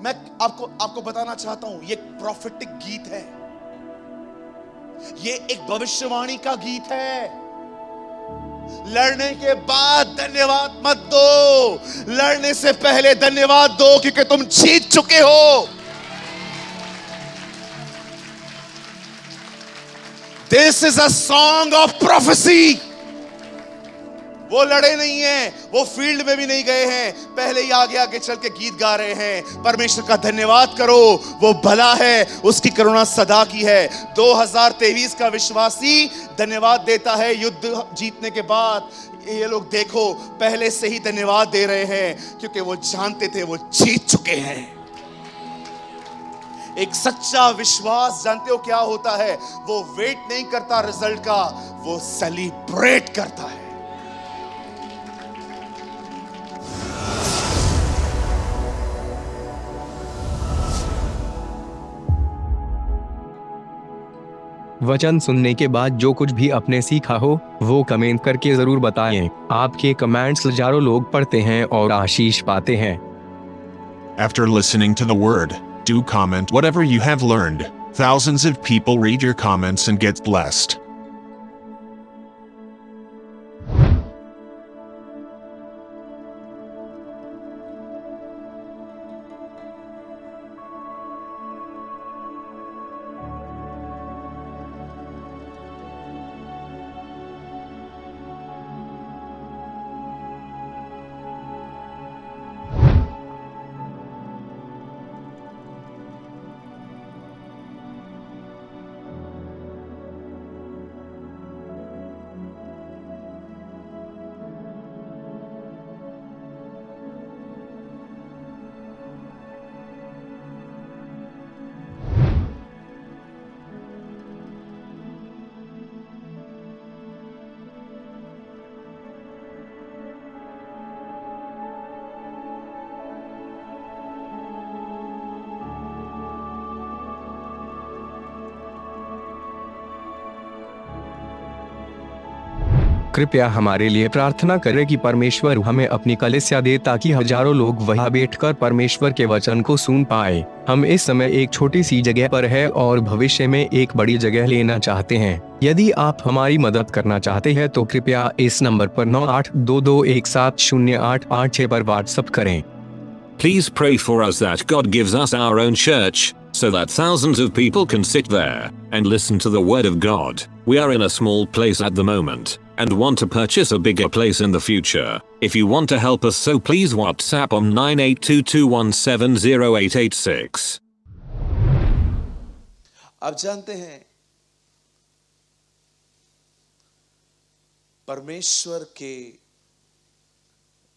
मैं आपको बताना चाहता हूं, ये एक प्रॉफिटिक गीत है, ये एक भविष्यवाणी का गीत है। लड़ने के बाद धन्यवाद मत दो, लड़ने से पहले धन्यवाद दो, क्योंकि तुम जीत चुके हो। This is a song of prophecy. वो लड़े नहीं हैं, वो फील्ड में भी नहीं गए हैं, पहले ही आगे आगे चल के गीत गा रहे हैं। परमेश्वर का धन्यवाद करो, वो भला है, उसकी करुणा सदा की है। 2023 का विश्वासी धन्यवाद देता है युद्ध जीतने के बाद। ये लोग देखो पहले से ही धन्यवाद दे रहे हैं, क्योंकि वो जानते थे वो जीत चुके हैं। एक सच्चा विश्वास जानते हो क्या होता है? वो वेट नहीं करता रिजल्ट का, वो सेलिब्रेट करता है। वचन सुनने के बाद जो कुछ भी आपने सीखा हो वो कमेंट करके जरूर बताएं। आपके कमेंट्स हजारों लोग पढ़ते हैं और आशीष पाते हैं। After listening to the word, do comment whatever you have learned. Thousands of people read your comments and get blessed. कृपया हमारे लिए प्रार्थना करें कि परमेश्वर हमें अपनी कलीसिया दे ताकि हजारों लोग वहां बैठकर परमेश्वर के वचन को सुन पाए। हम इस समय एक छोटी सी जगह पर है और भविष्य में एक बड़ी जगह लेना चाहते हैं। यदि आप हमारी मदद करना चाहते हैं तो कृपया इस नंबर पर 9822170886 पर व्हाट्सएप करें। Please pray for us that God gives us our own church, so that thousands of people can sit there and listen to the word of God. We are in a small place at the moment and want to purchase a bigger place in the future. If you want to help us, so please WhatsApp on 9822170886. आप जानते हैं परमेश्वर के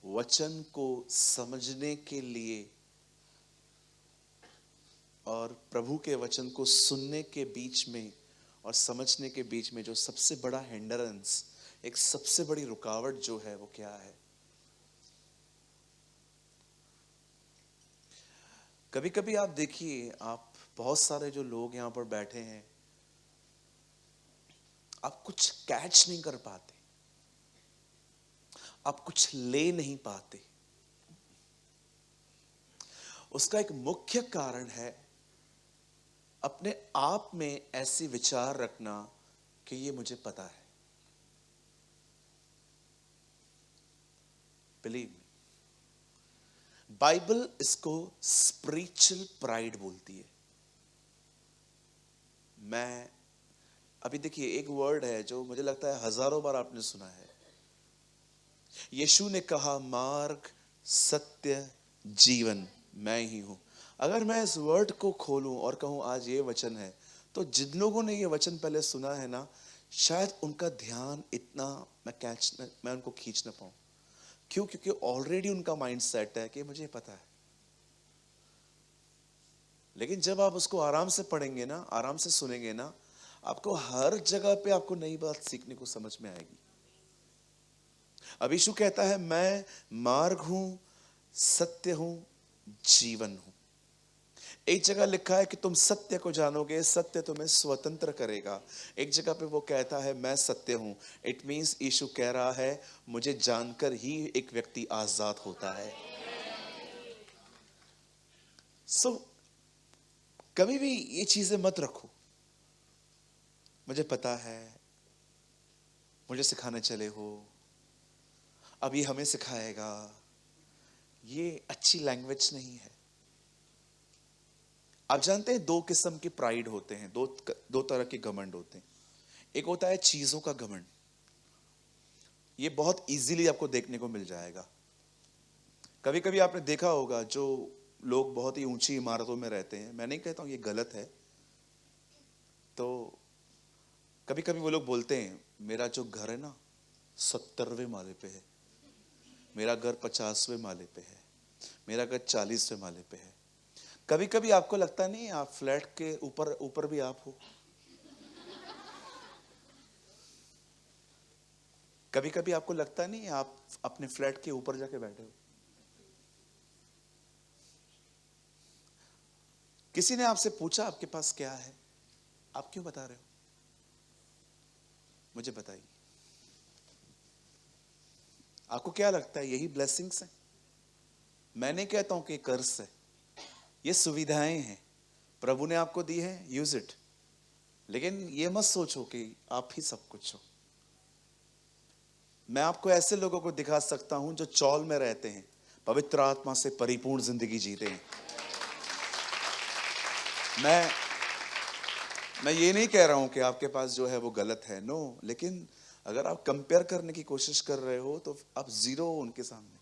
वचन को समझने के लिए और प्रभु के वचन को सुनने के बीच में और समझने के बीच में जो सबसे बड़ा हिंडरेंस, एक सबसे बड़ी रुकावट जो है वो क्या है? कभी कभी आप देखिए, आप बहुत सारे जो लोग यहां पर बैठे हैं, आप कुछ कैच नहीं कर पाते, आप कुछ ले नहीं पाते। उसका एक मुख्य कारण है अपने आप में ऐसी विचार रखना कि ये मुझे पता है। बिलीव मी, बाइबल इसको स्पिरिचुअल प्राइड बोलती है। मैं अभी देखिए, एक वर्ड है जो मुझे लगता है हजारों बार आपने सुना है। यीशु ने कहा, मार्ग, सत्य, जीवन मैं ही हूं। अगर मैं इस वर्ड को खोलूं और कहूं आज ये वचन है, तो जिन लोगों ने ये वचन पहले सुना है ना, शायद उनका ध्यान इतना मैं उनको खींच ना पाऊं। क्यों? क्योंकि ऑलरेडी उनका माइंड सेट है कि मुझे पता है। लेकिन जब आप उसको आराम से पढ़ेंगे ना, आराम से सुनेंगे ना, आपको हर जगह पे आपको नई बात सीखने को समझ में आएगी। अब यीशु कहता है, मैं मार्ग हूं, सत्य हूं, जीवन हूं। एक जगह लिखा है कि तुम सत्य को जानोगे, सत्य तुम्हें स्वतंत्र करेगा। एक जगह पे वो कहता है, मैं सत्य हूं। इट मींस यीशु कह रहा है, मुझे जानकर ही एक व्यक्ति आजाद होता है। सो कभी भी ये चीजें मत रखो, मुझे पता है, मुझे सिखाने चले हो, अब ये हमें सिखाएगा, ये अच्छी लैंग्वेज नहीं है। आप जानते हैं दो किस्म के प्राइड होते हैं, दो तरह के घमंड होते हैं। एक होता है चीजों का घमंड, ये बहुत इजीली आपको देखने को मिल जाएगा। कभी कभी आपने देखा होगा जो लोग बहुत ही ऊंची इमारतों में रहते हैं, मैं नहीं कहता हूं ये गलत है, तो कभी कभी वो लोग बोलते हैं मेरा जो घर है ना 70वें माले पे है, मेरा घर 50वें माले पे है, मेरा घर 40वें माले पे है। कभी कभी आपको लगता नहीं आप फ्लैट के ऊपर भी आप हो? कभी कभी आपको लगता नहीं आप अपने फ्लैट के ऊपर जाके बैठे हो? किसी ने आपसे पूछा आपके पास क्या है, आप क्यों बता रहे हो? मुझे बताइए, आपको क्या लगता है यही ब्लेसिंग्स है? मैं नहीं कहता हूं कि कर्ज है, ये सुविधाएं हैं, प्रभु ने आपको दी है, यूज इट। लेकिन ये मत सोचो कि आप ही सब कुछ हो। मैं आपको ऐसे लोगों को दिखा सकता हूं जो चौल में रहते हैं, पवित्र आत्मा से परिपूर्ण जिंदगी जीते हैं। मैं ये नहीं कह रहा हूं कि आपके पास जो है वो गलत है, नो, लेकिन अगर आप कंपेयर करने की कोशिश कर रहे हो तो आप जीरो हो उनके सामने।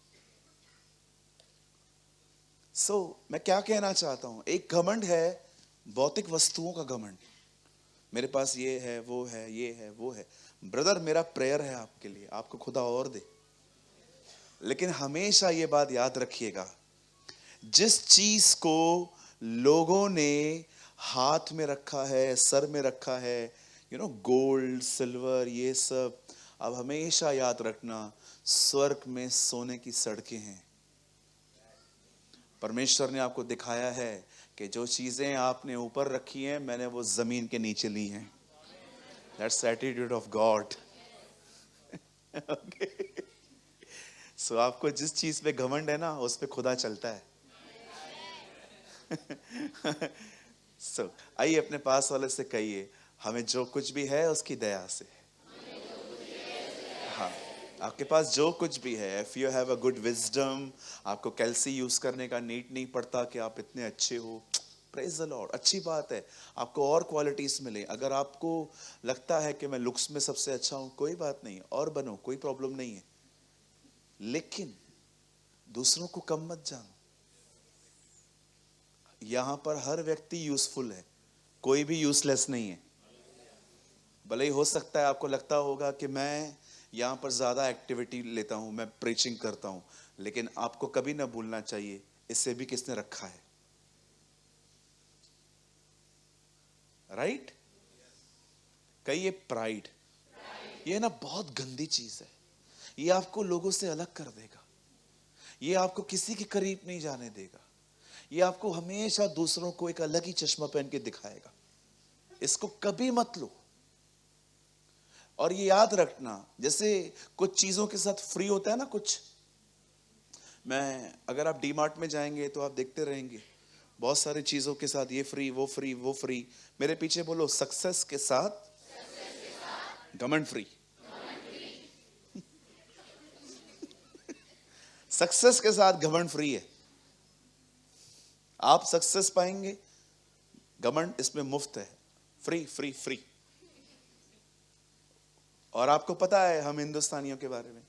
मैं क्या कहना चाहता हूं, एक घमंड है भौतिक वस्तुओं का घमंड, मेरे पास ये है, वो है, ये है, वो है। ब्रदर, मेरा प्रेयर है आपके लिए, आपको खुदा और दे, लेकिन हमेशा ये बात याद रखिएगा, जिस चीज को लोगों ने हाथ में रखा है, सर में रखा है, गोल्ड, सिल्वर, ये सब, अब हमेशा याद रखना, स्वर्ग में सोने की सड़कें हैं। परमेश्वर ने आपको दिखाया है कि जो चीजें आपने ऊपर रखी हैं, मैंने वो जमीन के नीचे ली हैं। That's the attitude of God. Okay. So आपको जिस चीज पे घमंड है ना, उस पे खुदा चलता है। आइए अपने पास वाले से कहिए, हमें जो कुछ भी है उसकी दया से। हाँ, आपके पास जो कुछ भी है, if you have a good wisdom, आपको कैल्सी यूज करने का नीड नहीं पड़ता कि आप इतने अच्छे हो, प्रेज द लॉर्ड, अच्छी बात है। आपको और क्वालिटीज मिले। अगर आपको लगता है कि मैं लुक्स में सबसे अच्छा हूं, कोई बात नहीं, और बनो, कोई प्रॉब्लम नहीं है, लेकिन दूसरों को कम मत जानो। यहां पर हर व्यक्ति यूजफुल है, कोई भी यूजलेस नहीं है। भले ही हो सकता है आपको लगता होगा कि मैं यहां पर ज्यादा एक्टिविटी लेता हूं, मैं प्रीचिंग करता हूं, लेकिन आपको कभी ना भूलना चाहिए इससे भी किसने रखा है, राइट? कहिए प्राइड, ये ना बहुत गंदी चीज है, ये आपको लोगों से अलग कर देगा, ये आपको किसी के करीब नहीं जाने देगा, ये आपको हमेशा दूसरों को एक अलग ही चश्मा पहन के दिखाएगा। इसको कभी मत लो। और ये याद रखना, जैसे कुछ चीजों के साथ फ्री होता है ना कुछ, अगर आप डीमार्ट में जाएंगे तो आप देखते रहेंगे बहुत सारी चीजों के साथ ये फ्री, वो फ्री, वो फ्री। मेरे पीछे बोलो, सक्सेस के साथ घमंड फ्री। सक्सेस के साथ घमंड फ्री है। आप सक्सेस पाएंगे, घमंड इसमें मुफ्त है, फ्री फ्री फ्री। और आपको पता है हम हिंदुस्तानियों के बारे में,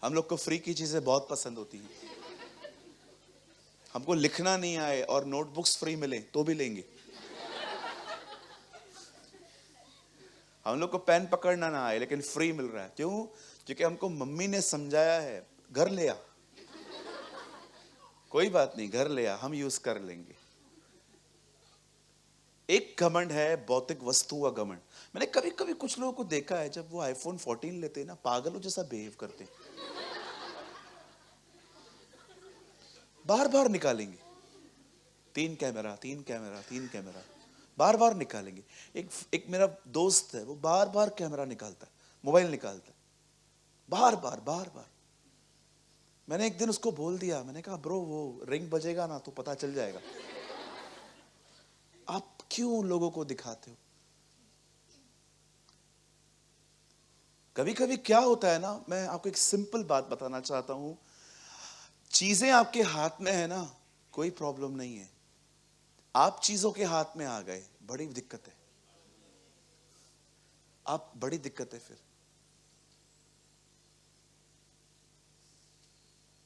हम लोग को फ्री की चीजें बहुत पसंद होती हैं। हमको लिखना नहीं आए और नोटबुक्स फ्री मिले तो भी लेंगे। हम लोग को पेन पकड़ना ना आए लेकिन फ्री मिल रहा है, क्यों? क्योंकि हमको मम्मी ने समझाया है, घर ले आ, कोई बात नहीं, घर ले आ, हम यूज कर लेंगे। एक घमंड है भौतिक वस्तु का घमंड। मैंने कभी कभी कुछ लोगों को देखा है, जब वो आईफोन 14 लेते हैं ना, पागलों जैसा बिहेव करते हैं, बार बार निकालेंगे, 3 कैमरा 3 कैमरा 3 कैमरा, बार बार निकालेंगे। एक मेरा दोस्त है, वो बार बार कैमरा निकालता है, मोबाइल निकालता है, बार बार बार बार। मैंने एक दिन उसको बोल दिया, मैंने कहा ब्रो वो रिंग बजेगा ना तो पता चल जाएगा, आप क्यों लोगों को दिखाते हो? कभी कभी क्या होता है ना, मैं आपको एक सिंपल बात बताना चाहता हूं, चीजें आपके हाथ में है ना, कोई प्रॉब्लम नहीं है, आप चीजों के हाथ में आ गए, बड़ी दिक्कत है, आप बड़ी दिक्कत है। फिर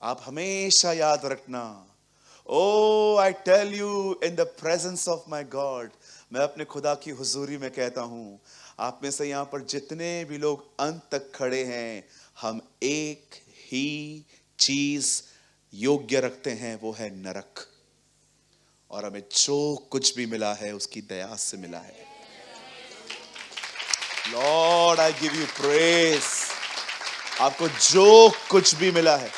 आप हमेशा याद रखना, oh I tell you in the presence of my God, मैं अपने खुदा की हुजूरी में कहता हूं, आप में से यहां पर जितने भी लोग अंत तक खड़े हैं, हम एक ही चीज योग्य रखते हैं, वो है नरक। और हमें जो कुछ भी मिला है उसकी दया से मिला है। Lord I give you praise. आपको जो कुछ भी मिला है,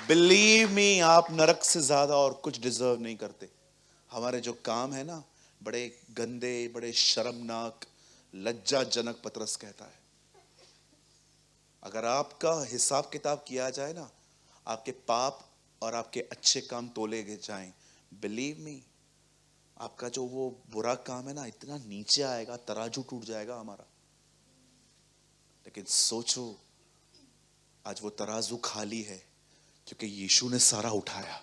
बिलीव मी, आप नरक से ज्यादा और कुछ डिजर्व नहीं करते। हमारे जो काम है ना, बड़े गंदे, बड़े शर्मनाक, लज्जाजनक, पतरस कहता है। अगर आपका हिसाब किताब किया जाए ना, आपके पाप और आपके अच्छे काम तोले जाएं, बिलीव मी, आपका जो वो बुरा काम है ना, इतना नीचे आएगा, तराजू टूट जाएगा हमारा। लेकिन सोचो, आज वो तराजू खाली है क्योंकि यीशु ने सारा उठाया।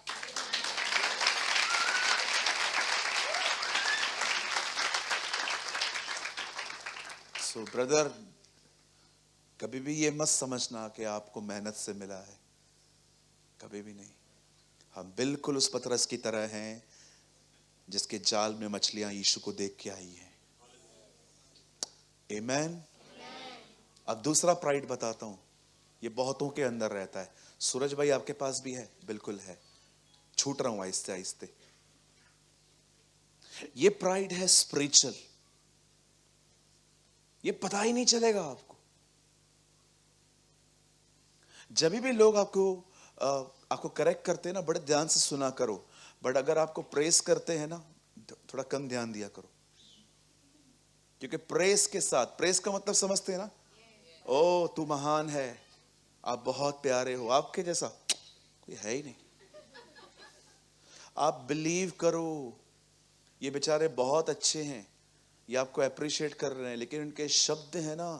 सो ब्रदर, कभी भी ये मत समझना कि आपको मेहनत से मिला है, कभी भी नहीं। हम बिल्कुल उस पतरस की तरह हैं जिसके जाल में मछलियां यीशु को देख के आई हैं। आमेन। अब दूसरा प्राइड बताता हूं, ये बहुतों के अंदर रहता है। सूरज भाई आपके पास भी है? बिल्कुल है, छूट रहा हूं आहिस्ते आहिस्ते। ये प्राइड है स्पिरिचुअल, ये पता ही नहीं चलेगा आपको। जब भी लोग आपको करेक्ट करते हैं ना, बड़े ध्यान से सुना करो, बट अगर आपको प्रेस करते हैं ना, थोड़ा कम ध्यान दिया करो। क्योंकि प्रेस के साथ, प्रेस का मतलब समझते हैं ना, ओ तू महान है, आप बहुत प्यारे हो, आपके जैसा कोई है ही नहीं, आप बिलीव करो, ये बेचारे बहुत अच्छे हैं, ये आपको अप्रिशिएट कर रहे हैं, लेकिन उनके शब्द हैं ना,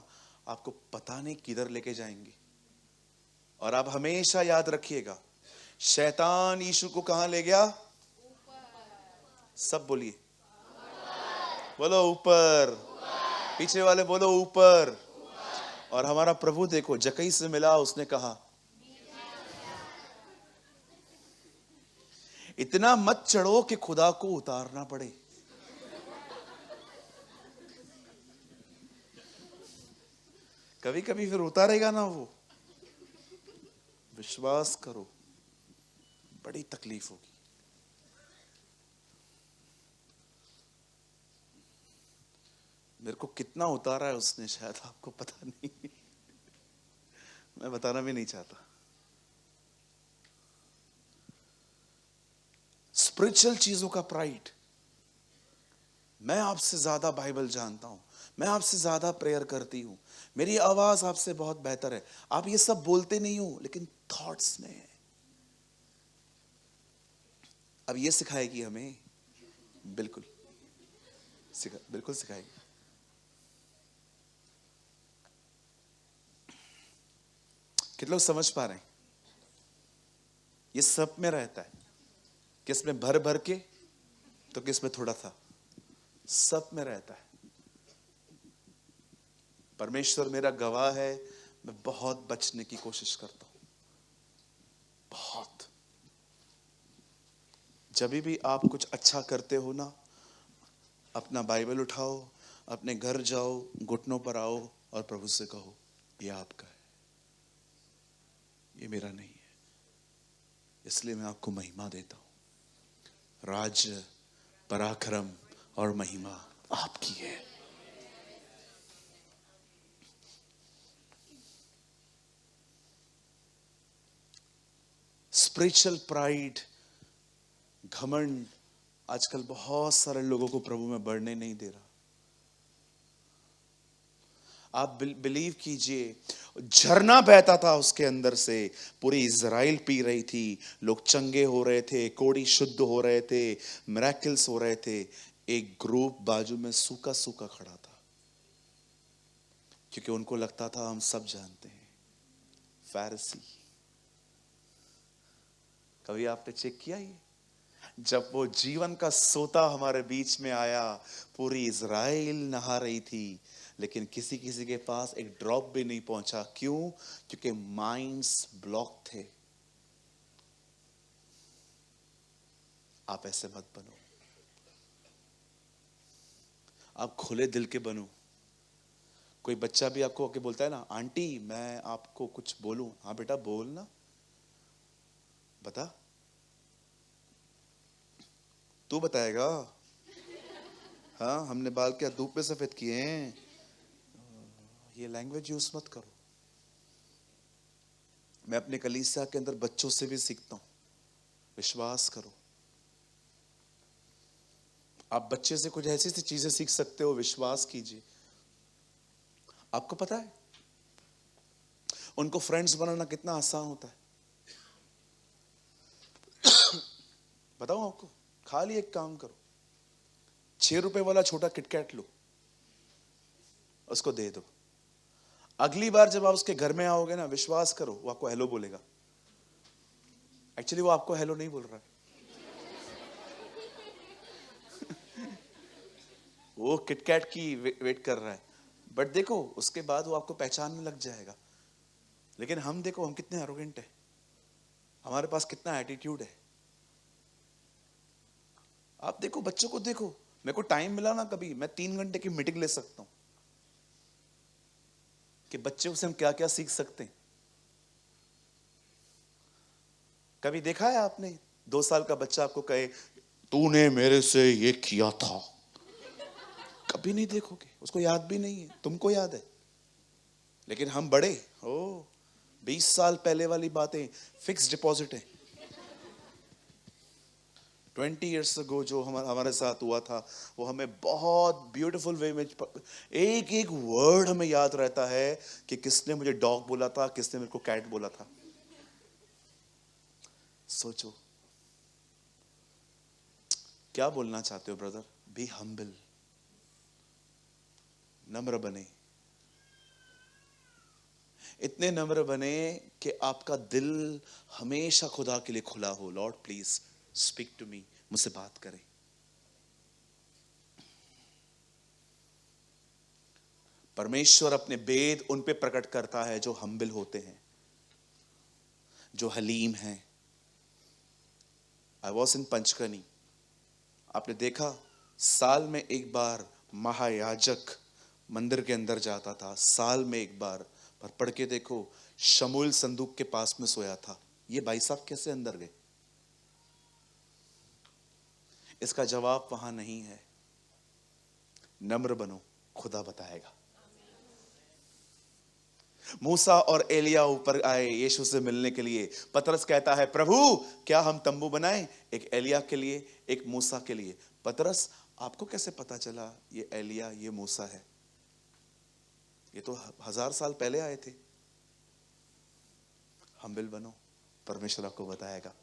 आपको पता नहीं किधर लेके जाएंगे। और आप हमेशा याद रखिएगा, शैतान यीशु को कहां ले गया? सब बोलिए, बोलो ऊपर, पीछे वाले बोलो ऊपर। और हमारा प्रभु देखो, जकई से मिला, उसने कहा इतना मत चढ़ो कि खुदा को उतारना पड़े। कभी कभी फिर उतारेगा ना वो, विश्वास करो, बड़ी तकलीफ होगी। मेरे को कितना उतारा है उसने, शायद आपको पता नहीं, मैं बताना भी नहीं चाहता। स्पिरिचुअल चीजों का प्राइड, मैं आपसे ज्यादा बाइबल जानता हूं, मैं आपसे ज्यादा प्रेयर करती हूं, मेरी आवाज आपसे बहुत बेहतर है, आप ये सब बोलते नहीं हो, लेकिन थॉट्स में है। अब ये सिखाएगी हमें, बिल्कुल बिल्कुल सिखाएगी। कितने लोग समझ पा रहे हैं? ये सब में रहता है, किस में भर भर के, तो किस में थोड़ा था, सब में रहता है। परमेश्वर मेरा गवाह है, मैं बहुत बचने की कोशिश करता हूं, बहुत। जब भी आप कुछ अच्छा करते हो ना, अपना बाइबल उठाओ, अपने घर जाओ, घुटनों पर आओ और प्रभु से कहो, ये आपका है, ये मेरा नहीं है, इसलिए मैं आपको महिमा देता हूं। राज्य, पराक्रम और महिमा आपकी है। स्पिरिचुअल प्राइड, घमंड, आजकल बहुत सारे लोगों को प्रभु में बढ़ने नहीं दे रहा। आप बिलीव कीजिए, झरना बहता था उसके अंदर से, पूरी इज़राइल पी रही थी, लोग चंगे हो रहे थे, कोढ़ी शुद्ध हो रहे थे, मिरेकल्स हो रहे थे। एक ग्रुप बाजू में सूखा सूखा खड़ा था, क्योंकि उनको लगता था हम सब जानते हैं। फैरिसी। कभी आपने चेक किया ये? जब वो जीवन का सोता हमारे बीच में आया, पूरी इज़राइल नहा रही थी, लेकिन किसी किसी के पास एक ड्रॉप भी नहीं पहुंचा। क्यों? क्योंकि माइंड्स ब्लॉक थे। आप ऐसे मत बनो, आप खुले दिल के बनो। कोई बच्चा भी आपको आके बोलता है ना, आंटी मैं आपको कुछ बोलूं, हाँ बेटा बोल ना, बता। तू बताएगा? हाँ, हमने बाल क्या धूप में सफेद किए हैं? ये लैंग्वेज यूज मत करो। मैं अपने कलीसिया के अंदर बच्चों से भी सीखता हूं, विश्वास करो। आप बच्चे से कुछ ऐसी सी चीजें सीख सकते हो, विश्वास कीजिए। आपको पता है उनको फ्रेंड्स बनाना कितना आसान होता है? बताओ आपको, खाली एक काम करो, 6 रुपए वाला छोटा किटकैट लो, उसको दे दो। अगली बार जब आप उसके घर में आओगे ना, विश्वास करो वो आपको हेलो बोलेगा। एक्चुअली वो आपको हेलो नहीं बोल रहा है, वो किटकैट की वेट कर रहा है। बट देखो, उसके बाद वो आपको पहचानने लग जाएगा। लेकिन हम देखो, हम कितने एरोगेंट है, हमारे पास कितना एटीट्यूड है। आप देखो, बच्चों को देखो। मेरे को टाइम मिला ना कभी, मैं 3 घंटे की मीटिंग ले सकता हूं कि बच्चों से हम क्या क्या सीख सकते हैं। कभी देखा है आपने 2 साल का बच्चा आपको कहे तूने मेरे से ये किया था? कभी नहीं देखोगे, उसको याद भी नहीं है, तुमको याद है। लेकिन हम बड़े 20 साल पहले वाली बातें फिक्स डिपॉजिट है। 20 years ago जो हमारे साथ हुआ था, वो हमें बहुत ब्यूटीफुल वे में, एक एक वर्ड हमें याद रहता है कि किसने मुझे डॉग बोला था, किसने मेरे को कैट बोला था। सोचो क्या बोलना चाहते हो ब्रदर? बी हम्बल, नम्र बने। इतने नम्र बने कि आपका दिल हमेशा खुदा के लिए खुला हो। Lord please speak to me, मुझसे बात करें। परमेश्वर अपने भेद उन पे प्रकट करता है जो हम्बल होते हैं, जो हलीम हैं। I was in Panchgani. आपने देखा, साल में एक बार महायाजक मंदिर के अंदर जाता था, साल में एक बार। पर पढ़ के देखो, शमूएल संदूक के पास में सोया था। ये भाई साहब कैसे अंदर गए? इसका जवाब वहां नहीं है। नम्र बनो, खुदा बताएगा। मूसा और एलिया ऊपर आए यीशु से मिलने के लिए। पतरस कहता है, प्रभु क्या हम तंबू बनाएं, एक एलिया के लिए, एक मूसा के लिए? पतरस, आपको कैसे पता चला ये एलिया ये मूसा है? ये तो 1000 साल पहले आए थे। हम्बल बनो, परमेश्वर आपको बताएगा।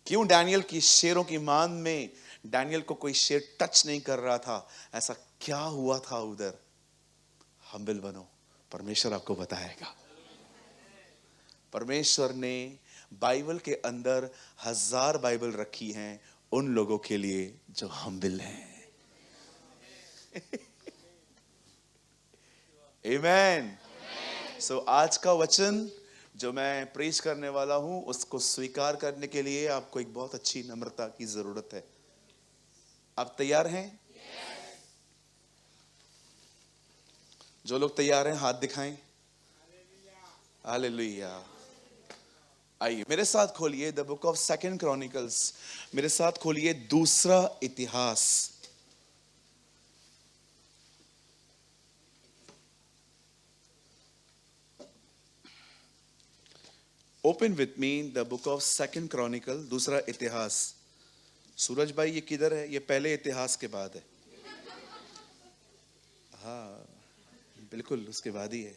क्यों डैनियल की शेरों की मान में डैनियल को कोई शेर टच नहीं कर रहा था? ऐसा क्या हुआ था उधर? हम्बल बनो, परमेश्वर आपको बताएगा। परमेश्वर ने बाइबल के अंदर 1000 बाइबल रखी हैं उन लोगों के लिए जो हम्बल हैं। आमेन। सो आज का वचन जो मैं प्रीच करने वाला हूं, उसको स्वीकार करने के लिए आपको एक बहुत अच्छी नम्रता की जरूरत है। आप तैयार हैं? जो लोग तैयार हैं हाथ दिखाएं। हालेलुया। आइए मेरे साथ खोलिए द बुक ऑफ 2 क्रॉनिकल्स। मेरे साथ खोलिए दूसरा इतिहास। Open with me the book of 2 Chronicle, दूसरा इतिहास। सूरज भाई ये किधर है? ये पहले इतिहास के बाद है। हाँ बिल्कुल उसके बाद ही है।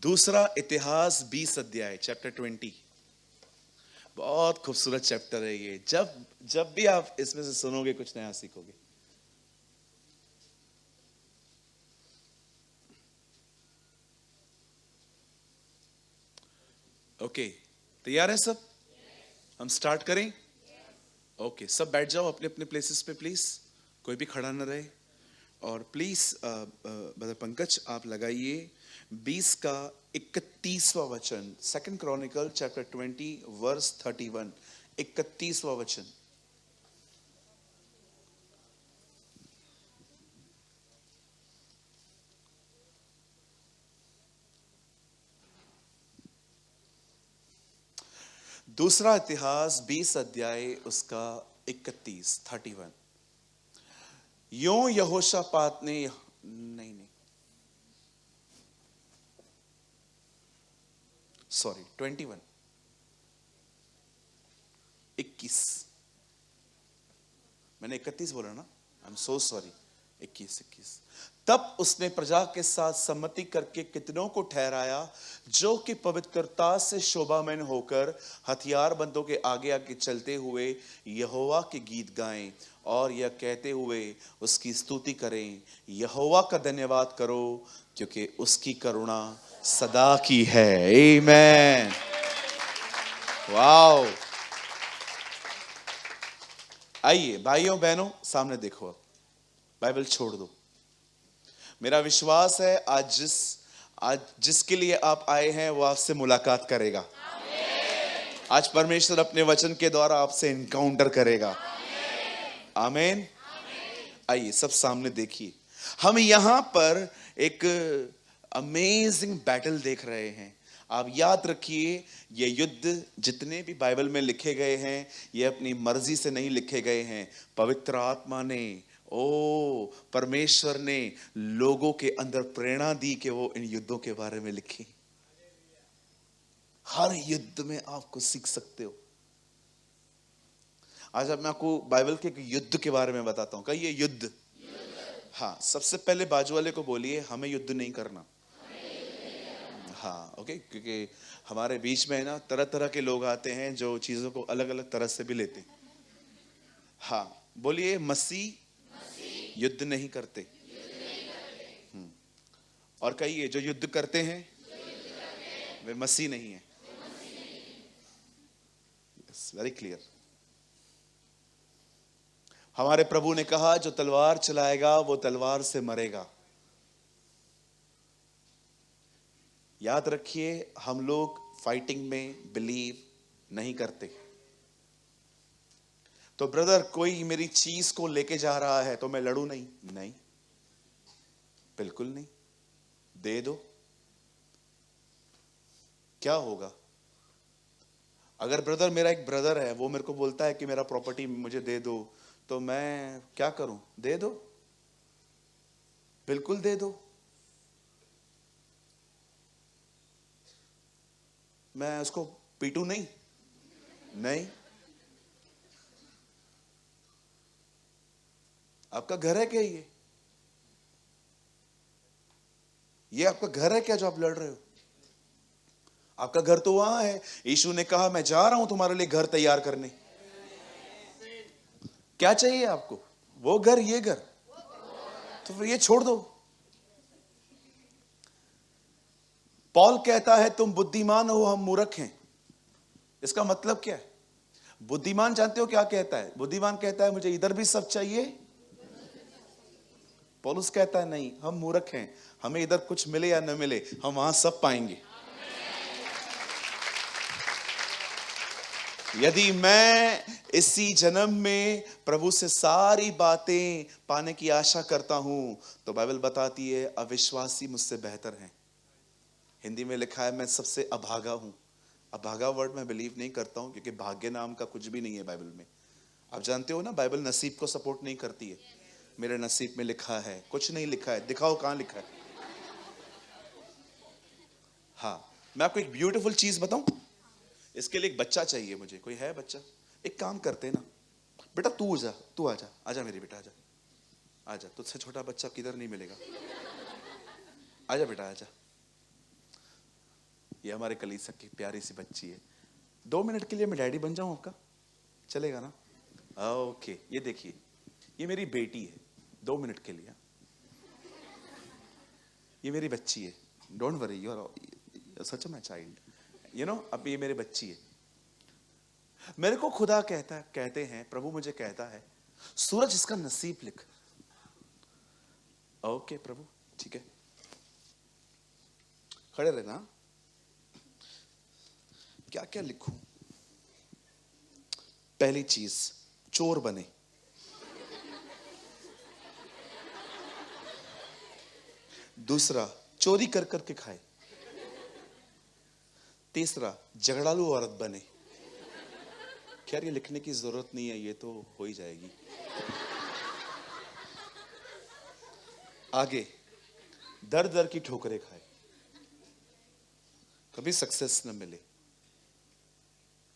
दूसरा इतिहास 20 अध्याय, चैप्टर 20। बहुत खूबसूरत चैप्टर है ये। जब भी आप इसमें से सुनोगे कुछ नया सीखोगे। ओके, तैयार है सब? हम स्टार्ट करें? ओके, सब बैठ जाओ अपने अपने प्लेसेस पे प्लीज, कोई भी खड़ा न रहे। और प्लीज ब्रदर पंकज आप लगाइए 20 का 31वां वचन, सेकंड क्रॉनिकल चैप्टर 20 वर्स 31, 31वां वचन। दूसरा इतिहास 20 अध्याय उसका 31। यों यहोशापात ने, नहीं सॉरी 21, 21, मैंने 31 बोला ना, आई एम सो सॉरी, 21। तब उसने प्रजा के साथ सम्मति करके कितनों को ठहराया जो कि पवित्रता से शोभामय होकर हथियारबंदों के आगे आगे चलते हुए यहोवा के गीत गाएं और यह कहते हुए उसकी स्तुति करें, यहोवा का धन्यवाद करो क्योंकि उसकी करुणा सदा की है। आमीन। वाओ। आइए भाइयों बहनों सामने देखो, अब बाइबल छोड़ दो। मेरा विश्वास है आज जिसके लिए आप आए हैं वो आपसे मुलाकात करेगा। आज परमेश्वर अपने वचन के द्वारा आपसे इनकाउंटर करेगा। आमीन। आइए सब सामने देखिए, हम यहां पर एक अमेजिंग बैटल देख रहे हैं। आप याद रखिए, ये युद्ध जितने भी बाइबल में लिखे गए हैं ये अपनी मर्जी से नहीं लिखे गए हैं। पवित्र आत्मा ने, परमेश्वर ने लोगों के अंदर प्रेरणा दी कि वो इन युद्धों के बारे में लिखे। हर युद्ध में आपको सीख सकते हो। आज अब मैं आपको बाइबल के एक युद्ध के बारे में बताता हूं। कहिए युद्ध। हाँ, सबसे पहले बाजू वाले को बोलिए हमें युद्ध नहीं करना। हाँ ओके, क्योंकि हमारे बीच में है ना तरह तरह के लोग आते हैं जो चीजों को अलग अलग तरह से भी लेते हैं। हाँ बोलिए मसीह युद्ध नहीं करते। और कहिए जो युद्ध करते हैं वे मसीह नहीं है। Very clear. हमारे प्रभु ने कहा जो तलवार चलाएगा वो तलवार से मरेगा। याद रखिए, हम लोग फाइटिंग में बिलीव नहीं करते। तो ब्रदर कोई मेरी चीज को लेके जा रहा है तो मैं लड़ूं नहीं? नहीं, बिल्कुल नहीं। दे दो। क्या होगा अगर ब्रदर, मेरा एक ब्रदर है, वो मेरे को बोलता है कि मेरा प्रॉपर्टी मुझे दे दो, तो मैं क्या करूं? दे दो, बिल्कुल दे दो। मैं उसको पीटू नहीं? नहीं। आपका घर है क्या ये आपका घर है क्या जो आप लड़ रहे हो? आपका घर तो वहां है। यीशु ने कहा मैं जा रहा हूं तुम्हारे लिए घर तैयार करने। क्या चाहिए आपको? वो घर, ये घर, तो फिर ये छोड़ दो। पॉल कहता है तुम बुद्धिमान हो, हम मूर्ख हैं। इसका मतलब क्या है? बुद्धिमान जानते हो क्या कहता है? बुद्धिमान कहता है मुझे इधर भी सब चाहिए। पौलुस कहता है नहीं, हम मूर्ख हैं, हमें इधर कुछ मिले या न मिले हम वहां सब पाएंगे। यदि मैं इसी जन्म में प्रभु से सारी बातें पाने की आशा करता हूं तो बाइबल बताती है अविश्वासी मुझसे बेहतर हैं। हिंदी में लिखा है मैं सबसे अभागा हूं। अभागा वर्ड मैं बिलीव नहीं करता हूं क्योंकि भाग्य नाम का कुछ भी नहीं है बाइबल में। आप जानते हो ना, बाइबल नसीब को सपोर्ट नहीं करती है। मेरे नसीब में लिखा है, कुछ नहीं लिखा है। दिखाओ कहां लिखा है। हाँ, मैं आपको एक ब्यूटीफुल चीज बताऊं। इसके लिए एक बच्चा चाहिए मुझे। कोई है बच्चा? एक काम करते हैं ना, बेटा तू जा, तू आजा, आजा मेरी बेटा, आजा आजा, तुझसे छोटा बच्चा किधर नहीं मिलेगा, आजा बेटा आजा। ये हमारे कलीसिया की प्यारी सी बच्ची है। 2 मिनट के लिए मैं डैडी बन जाऊं आपका, चलेगा ना? ओके, ये देखिए, ये मेरी बेटी है, 2 मिनट के लिए। ये मेरी बच्ची है, don't worry, you are such my child, you know. अब ये मेरी बच्ची है। मेरे को खुदा कहते हैं, प्रभु मुझे कहता है, सूरज इसका नसीब लिख। ओके प्रभु, ठीक है, खड़े रहना। क्या क्या लिखूं? पहली चीज, चोर बने। दूसरा, चोरी कर करके खाए। तीसरा, झगड़ालू औरत बने। खैर ये लिखने की जरूरत नहीं है, ये तो हो ही जाएगी। आगे, दर दर की ठोकरें खाए, कभी सक्सेस न मिले,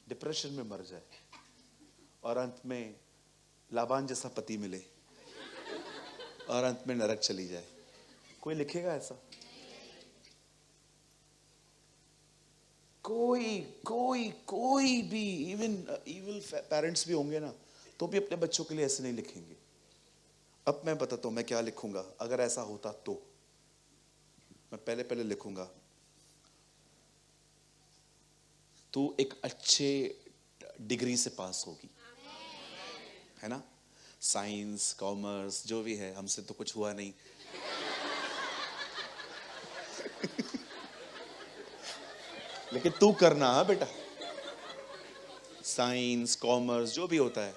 डिप्रेशन में मर जाए, और अंत में लाबान जैसा पति मिले, और अंत में नरक चली जाए। कोई लिखेगा ऐसा? कोई भी, इवन इविल पेरेंट्स भी होंगे ना, तो भी अपने बच्चों के लिए ऐसे नहीं लिखेंगे। अब मैं बताता हूं मैं क्या लिखूंगा अगर ऐसा होता तो। मैं पहले लिखूंगा, तू एक अच्छे डिग्री से पास होगी, है ना? साइंस, कॉमर्स, जो भी है, हमसे तो कुछ हुआ नहीं। लेकिन तू करना, हाँ बेटा, साइंस, कॉमर्स, जो भी होता है,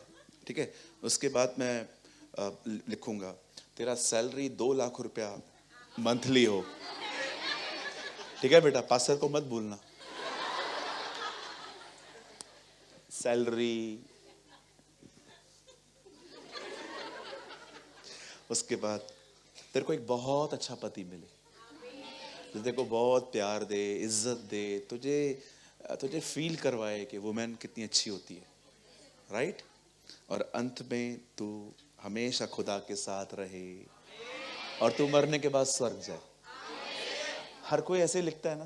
ठीक है। उसके बाद मैं लिखूंगा, तेरा सैलरी 2 लाख रुपया मंथली हो, ठीक है बेटा, पास्टर को मत भूलना। सैलरी, उसके बाद तेरे को एक बहुत अच्छा पति मिले, जो तेरे को बहुत प्यार दे, इज्जत दे, तुझे फील करवाए कि वुमेन कितनी अच्छी होती है, राइट? और अंत में तू हमेशा खुदा के साथ रहे, और तू मरने के बाद स्वर्ग जाए। हर कोई ऐसे लिखता है ना।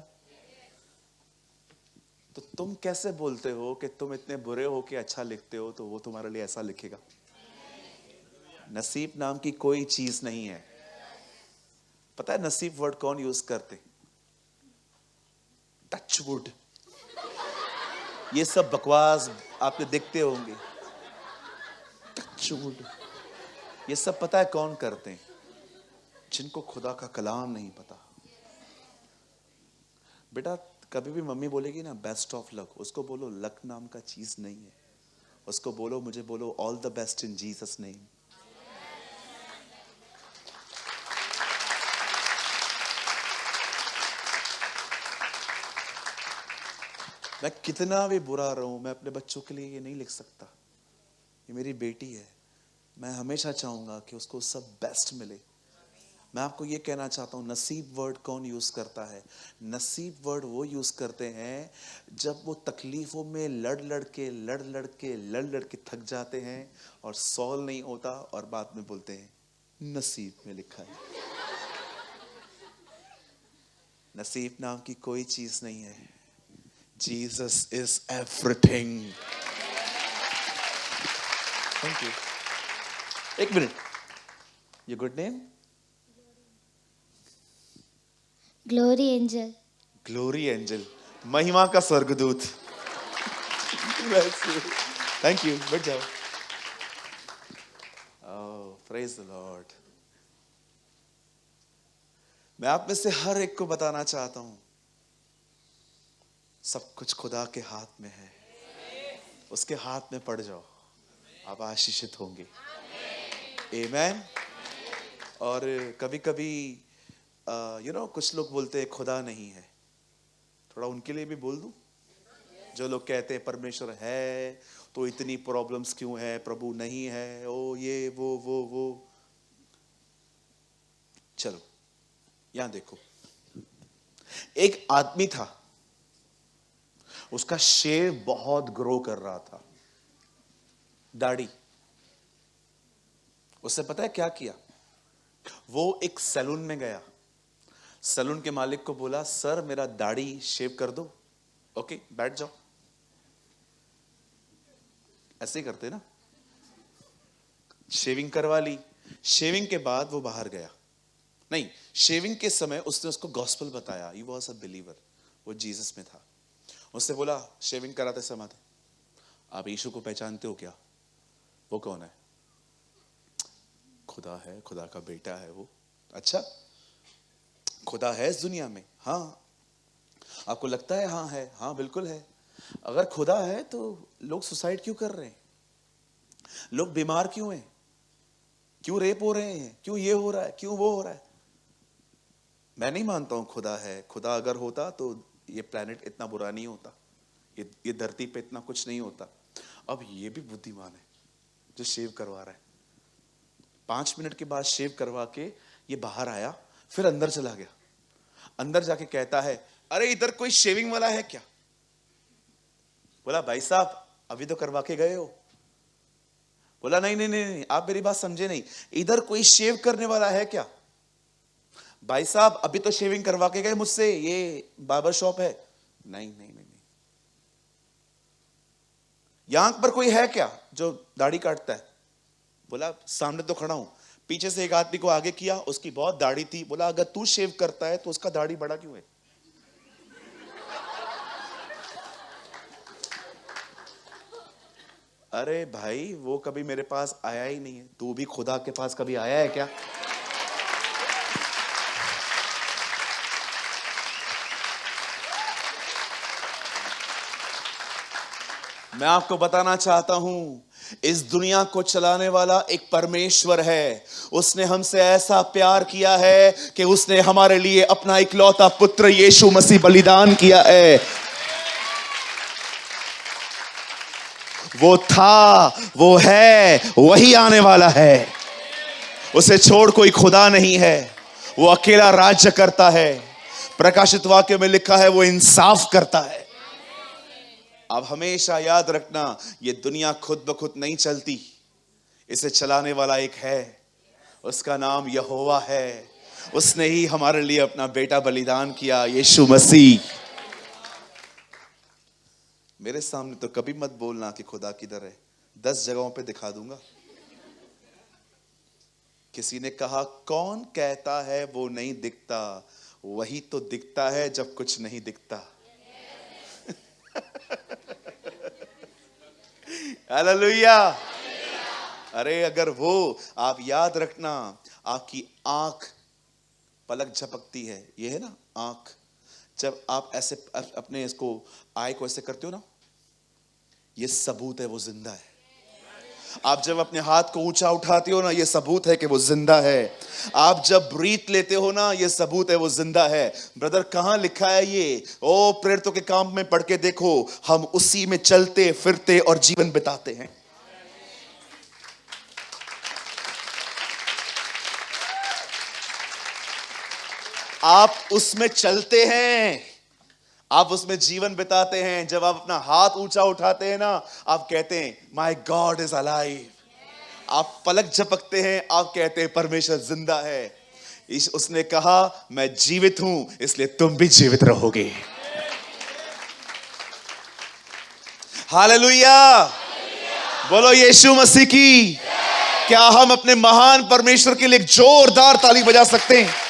तो तुम कैसे बोलते हो कि तुम इतने बुरे हो कि अच्छा लिखते हो, तो वो तुम्हारे लिए ऐसा लिखेगा? नसीब नाम की कोई चीज नहीं है। पता है नसीब वर्ड कौन यूज करते? टचवुड। ये सब बकवास आपने देखते होंगे, टचवुड, ये सब पता है कौन करते हैं? जिनको खुदा का कलाम नहीं पता। बेटा कभी भी मम्मी बोलेगी ना बेस्ट ऑफ लक, उसको बोलो लक नाम का चीज नहीं है। उसको बोलो, मुझे बोलो all the best in Jesus name. मैं कितना भी बुरा रहूं, मैं अपने बच्चों के लिए ये नहीं लिख सकता। ये मेरी बेटी है, मैं हमेशा चाहूंगा कि उसको सब बेस्ट मिले। मैं आपको ये कहना चाहता हूँ, नसीब वर्ड कौन यूज करता है? नसीब वर्ड वो यूज करते हैं जब वो तकलीफों में लड़ लड़ के थक जाते हैं और सॉल्व नहीं होता, और बाद में बोलते हैं नसीब में लिखा है। नसीब नाम की कोई चीज नहीं है। Jesus is everything. Thank you. एक minute, your good name? Glory angel. Glory angel, महिमा का स्वर्गदूत। थैंक यू, बैठ जाओ। Oh, praise the Lord. मैं आप में से हर एक को बताना चाहता हूं, सब कुछ खुदा के हाथ में है। उसके हाथ में पड़ जाओ, आप आशीषित होंगे। आमेन। और कभी कभी कुछ लोग बोलते हैं खुदा नहीं है, थोड़ा उनके लिए भी बोल दूं। जो लोग कहते हैं परमेश्वर है तो इतनी प्रॉब्लम्स क्यों है, प्रभु नहीं है, ओ ये वो। चलो यहां देखो, एक आदमी था, उसका शेर बहुत ग्रो कर रहा था, दाढ़ी, उसने पता है क्या किया? वो एक सैलून में गया, सैलून के मालिक को बोला, सर मेरा दाढ़ी शेव कर दो। ओके, बैठ जाओ। ऐसे ही करते ना, शेविंग करवा ली। शेविंग के बाद वो बाहर गया। नहीं, शेविंग के समय उसने उसको गॉस्पेल बताया। ही वाज अ बिलीवर, वो जीसस में था। उसने बोला शेविंग कराते समय, आप यीशु को पहचानते हो क्या? वो कौन है? खुदा है, खुदा का बेटा है वो। अच्छा, खुदा है इस दुनिया में? हाँ। आपको लगता है हाँ है? हाँ बिल्कुल है। अगर खुदा है तो लोग सुसाइड क्यों कर रहे हैं? लोग बीमार क्यों हैं? क्यों रेप हो रहे हैं? क्यों ये हो रहा है? क्यों वो हो रहा है? मैं नहीं मानता हूं खुदा है। खुदा अगर होता तो ये प्लेनेट इतना बुरा नहीं होता, ये धरती पे इतना कुछ नहीं होता। अब ये भी बुद्धिमान है जो शेव करवा रहा है। 5 मिनट के बाद शेव करवा के ये बाहर आया, फिर अंदर चला गया। अंदर जाके कहता है, अरे इधर कोई शेविंग वाला है क्या? बोला भाई साहब अभी तो करवा के गए हो। बोला नहीं नहीं नहीं नहीं, आप मेरी बात समझे नहीं, इधर कोई शेव करने वाला है क्या? भाई साहब अभी तो शेविंग करवा के गए मुझसे, ये बार्बर शॉप है। नहीं नहीं नहीं नहीं। यहां पर कोई है क्या जो दाढ़ी काटता है? बोला सामने तो खड़ा हूं। पीछे से एक आदमी को आगे किया, उसकी बहुत दाढ़ी थी। बोला अगर तू शेव करता है तो उसका दाढ़ी बड़ा क्यों है? अरे भाई वो कभी मेरे पास आया ही नहीं है। तू भी खुदा के पास कभी आया है क्या? मैं आपको बताना चाहता हूं, इस दुनिया को चलाने वाला एक परमेश्वर है। उसने हमसे ऐसा प्यार किया है कि उसने हमारे लिए अपना इकलौता पुत्र यीशु मसीह बलिदान किया है। वो था, वो है, वही आने वाला है। उसे छोड़ कोई खुदा नहीं है। वो अकेला राज्य करता है। प्रकाशित वाक्य में लिखा है वो इंसाफ करता है। अब हमेशा याद रखना, ये दुनिया खुद ब खुद नहीं चलती, इसे चलाने वाला एक है, उसका नाम यहोवा है। उसने ही हमारे लिए अपना बेटा बलिदान किया, यीशु मसीह। मेरे सामने तो कभी मत बोलना कि खुदा किधर है। 10 जगहों पे दिखा दूंगा। किसी ने कहा कौन कहता है वो नहीं दिखता? वही तो दिखता है जब कुछ नहीं दिखता। हालेलुया। अरे अगर वो, आप याद रखना, आपकी आंख पलक झपकती है, ये है ना आंख, जब आप ऐसे अपने इसको आई को ऐसे करते हो ना, ये सबूत है वो जिंदा है। आप जब अपने हाथ को ऊंचा उठाते हो ना, ये सबूत है कि वो जिंदा है। आप जब ब्रीथ लेते हो ना, ये सबूत है वो जिंदा है। ब्रदर कहां लिखा है ये? ओ प्रेरितों के काम में पढ़ के देखो, हम उसी में चलते फिरते और जीवन बिताते हैं। आप उसमें चलते हैं, आप उसमें जीवन बिताते हैं। जब आप अपना हाथ ऊंचा उठाते हैं ना, आप कहते हैं माय गॉड इज अलाइव। आप पलक झपकते हैं, आप कहते हैं परमेश्वर जिंदा है। उसने कहा मैं जीवित हूं, इसलिए तुम भी जीवित रहोगे। हालेलुया। बोलो यीशु मसीह की। क्या हम अपने महान परमेश्वर के लिए एक जोरदार ताली बजा सकते हैं?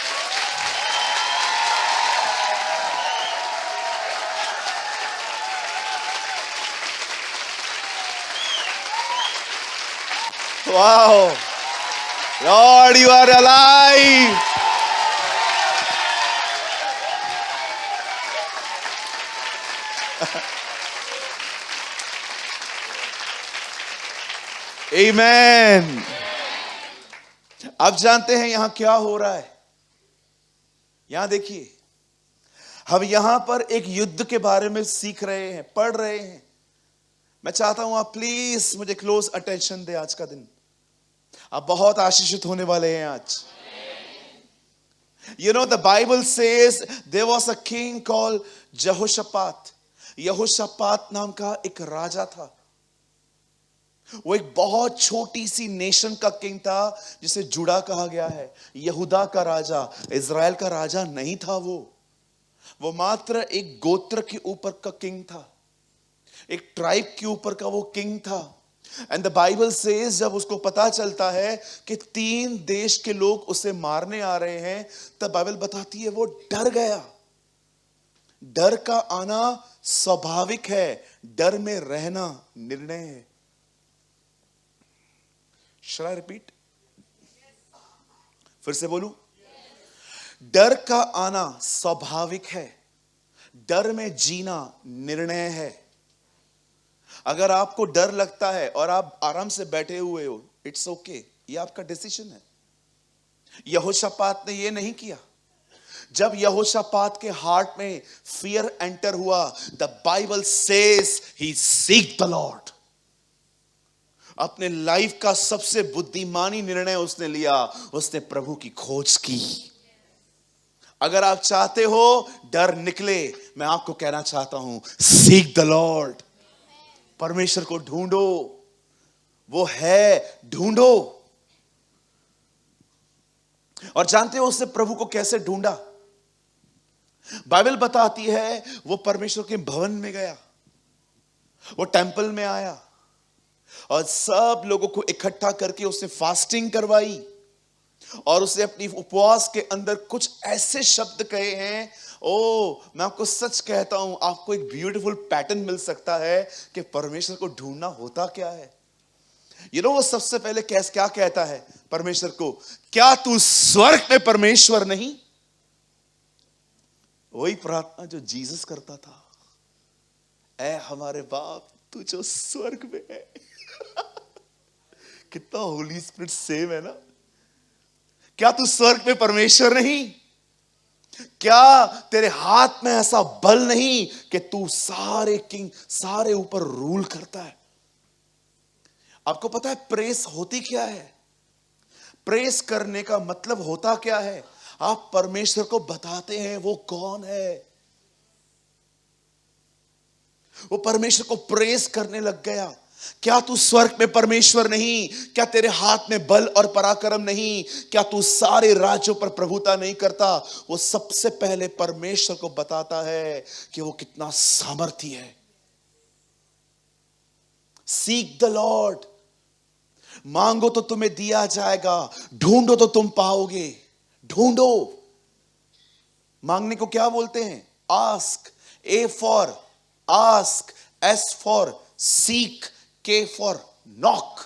Wow. Lord, you are alive. Amen. अब जानते हैं यहां क्या हो रहा है? यहां देखिए, हम यहां पर एक युद्ध के बारे में सीख रहे हैं, पढ़ रहे हैं। मैं चाहता हूं आप प्लीज मुझे क्लोज अटेंशन दे। आज का दिन आप बहुत आशीषित होने वाले हैं आज। You know the Bible says there was a king called Jehoshaphat. यहोशापात नाम का एक राजा था। वो एक बहुत छोटी सी नेशन का किंग था जिसे जुड़ा कहा गया है। यहूदा का राजा, इज़राइल का राजा नहीं था वो मात्र एक गोत्र के ऊपर का किंग था, एक ट्राइब के ऊपर का वो किंग था। एंड द बाइबल सेज जब उसको पता चलता है कि 3 देश के लोग उसे मारने आ रहे हैं, तब बाइबल बताती है वो डर गया। डर का आना स्वाभाविक है, डर में रहना निर्णय है। Shall I repeat? फिर से बोलूं? डर का आना स्वाभाविक है, डर में जीना निर्णय है। अगर आपको डर लगता है और आप आराम से बैठे हुए हो, इट्स ओके, ये आपका डिसीजन है। यहोशापात ने ये नहीं किया। जब यहोशापात के हार्ट में फियर एंटर हुआ, the Bible says he seek the Lord. अपने लाइफ का सबसे बुद्धिमानी निर्णय उसने लिया, उसने प्रभु की खोज की। अगर आप चाहते हो डर निकले, मैं आपको कहना चाहता हूं, सीक द लॉर्ड। परमेश्वर को ढूंढो, वो है, ढूंढो। और जानते हो उसने प्रभु को कैसे ढूंढा? बाइबल बताती है वो परमेश्वर के भवन में गया, वो टेंपल में आया और सब लोगों को इकट्ठा करके उसने फास्टिंग करवाई और उसने अपनी उपवास के अंदर कुछ ऐसे शब्द कहे हैं। मैं आपको सच कहता हूं, आपको एक ब्यूटीफुल पैटर्न मिल सकता है कि परमेश्वर को ढूंढना होता क्या है। वो सबसे पहले क्या कहता है परमेश्वर को? क्या तू स्वर्ग में परमेश्वर नहीं? वही प्रार्थना जो जीसस करता था, ऐ हमारे बाप तू जो स्वर्ग में है। कितना होली स्पिरिट सेम है ना। क्या तू स्वर्ग में परमेश्वर नहीं? क्या तेरे हाथ में ऐसा बल नहीं कि तू सारे किंग, सारे ऊपर रूल करता है? आपको पता है प्रेस होती क्या है? प्रेस करने का मतलब होता क्या है? आप परमेश्वर को बताते हैं वो कौन है। वो परमेश्वर को प्रेस करने लग गया। क्या तू स्वर्ग में परमेश्वर नहीं? क्या तेरे हाथ में बल और पराक्रम नहीं? क्या तू सारे राज्यों पर प्रभुता नहीं करता? वो सबसे पहले परमेश्वर को बताता है कि वो कितना सामर्थी है। Seek the Lord. मांगो तो तुम्हें दिया जाएगा, ढूंढो तो तुम पाओगे। ढूंढो, मांगने को क्या बोलते हैं? Ask. A for ask, S for seek, के फॉर नॉक।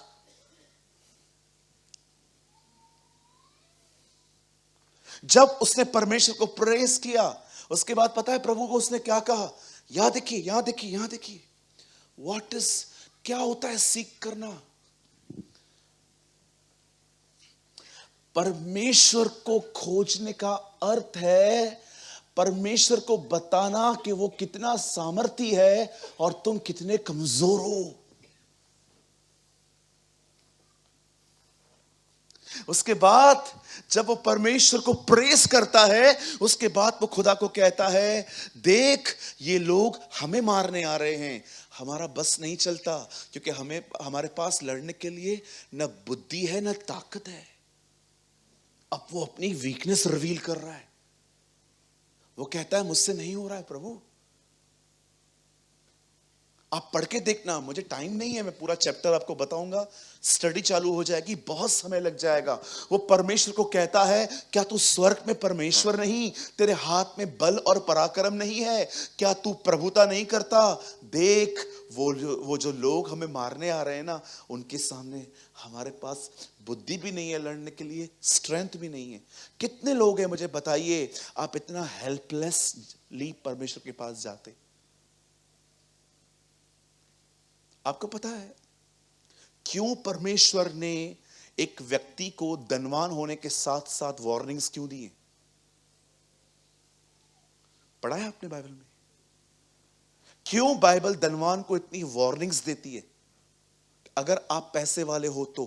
जब उसने परमेश्वर को प्रेस किया, उसके बाद पता है प्रभु को उसने क्या कहा? यहां देखिए, यहां देखिए, यहां देखिए। व्हाट इज, क्या होता है सीक करना? परमेश्वर को खोजने का अर्थ है परमेश्वर को बताना कि वो कितना सामर्थी है और तुम कितने कमजोर हो। उसके बाद जब वो परमेश्वर को प्रेस करता है, उसके बाद वो खुदा को कहता है, देख ये लोग हमें मारने आ रहे हैं, हमारा बस नहीं चलता, क्योंकि हमारे पास लड़ने के लिए न बुद्धि है न ताकत है। अब वो अपनी वीकनेस रिवील कर रहा है। वो कहता है मुझसे नहीं हो रहा है प्रभु। आप पढ़ के देखना, मुझे टाइम नहीं है, मैं पूरा चैप्टर आपको बताऊंगा, स्टडी चालू हो जाएगी, बहुत समय लग जाएगा। वो परमेश्वर को कहता है, क्या तू स्वर्ग में परमेश्वर नहीं? तेरे हाथ में बल और पराक्रम नहीं है? क्या तू प्रभुता नहीं करता? देख वो जो लोग हमें मारने आ रहे हैं ना, उनके सामने हमारे पास बुद्धि भी नहीं है लड़ने के लिए, स्ट्रेंथ भी नहीं है। कितने लोग हैं मुझे बताइए, आप इतना हेल्पलेसली परमेश्वर के पास जाते? आपको पता है क्यों परमेश्वर ने एक व्यक्ति को धनवान होने के साथ साथ वार्निंग्स क्यों दिए? पढ़ा है आपने बाइबल में? क्यों बाइबल धनवान को इतनी वार्निंग्स देती है अगर आप पैसे वाले हो तो?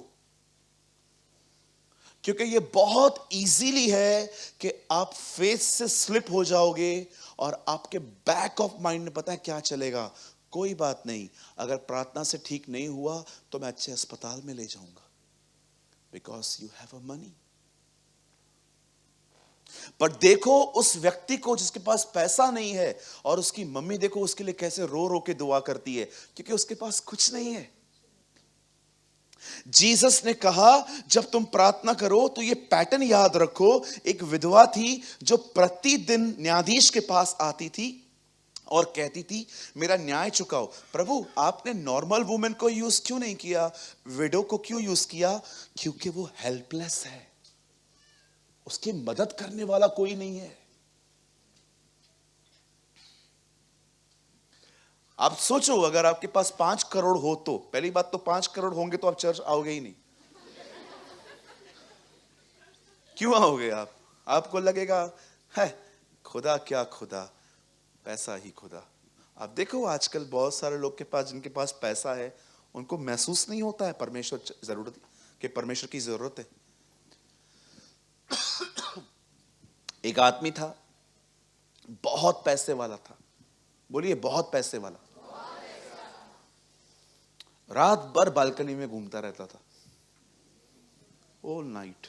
क्योंकि ये बहुत इजीली है कि आप फेथ से स्लिप हो जाओगे और आपके बैक ऑफ माइंड में पता है क्या चलेगा? कोई बात नहीं, अगर प्रार्थना से ठीक नहीं हुआ तो मैं अच्छे अस्पताल में ले जाऊंगा, because you have a money. पर देखो उस व्यक्ति को जिसके पास पैसा नहीं है, और उसकी मम्मी देखो उसके लिए कैसे रो रो के दुआ करती है, क्योंकि उसके पास कुछ नहीं है। जीसस ने कहा जब तुम प्रार्थना करो तो ये पैटर्न याद रखो। एक विधवा थी जो प्रतिदिन न्यायाधीश के पास आती थी और कहती थी मेरा न्याय चुकाओ। प्रभु आपने नॉर्मल वुमेन को यूज क्यों नहीं किया, विडो को क्यों यूज किया? क्योंकि वो हेल्पलेस है, उसकी मदद करने वाला कोई नहीं है। आप सोचो अगर आपके पास 5 करोड़ हो तो, पहली बात तो 5 करोड़ होंगे तो आप चर्च आओगे ही नहीं। क्यों आओगे आप? आपको लगेगा है खुदा क्या खुदा, पैसा ही खुदा। आप देखो आजकल बहुत सारे लोग के पास, जिनके पास पैसा है, उनको महसूस नहीं होता है परमेश्वर जरूरत कि परमेश्वर की जरूरत है। एक आदमी था, बहुत पैसे वाला था, बोलिए बहुत पैसे वाला। रात भर बालकनी में घूमता रहता था, ऑल नाइट।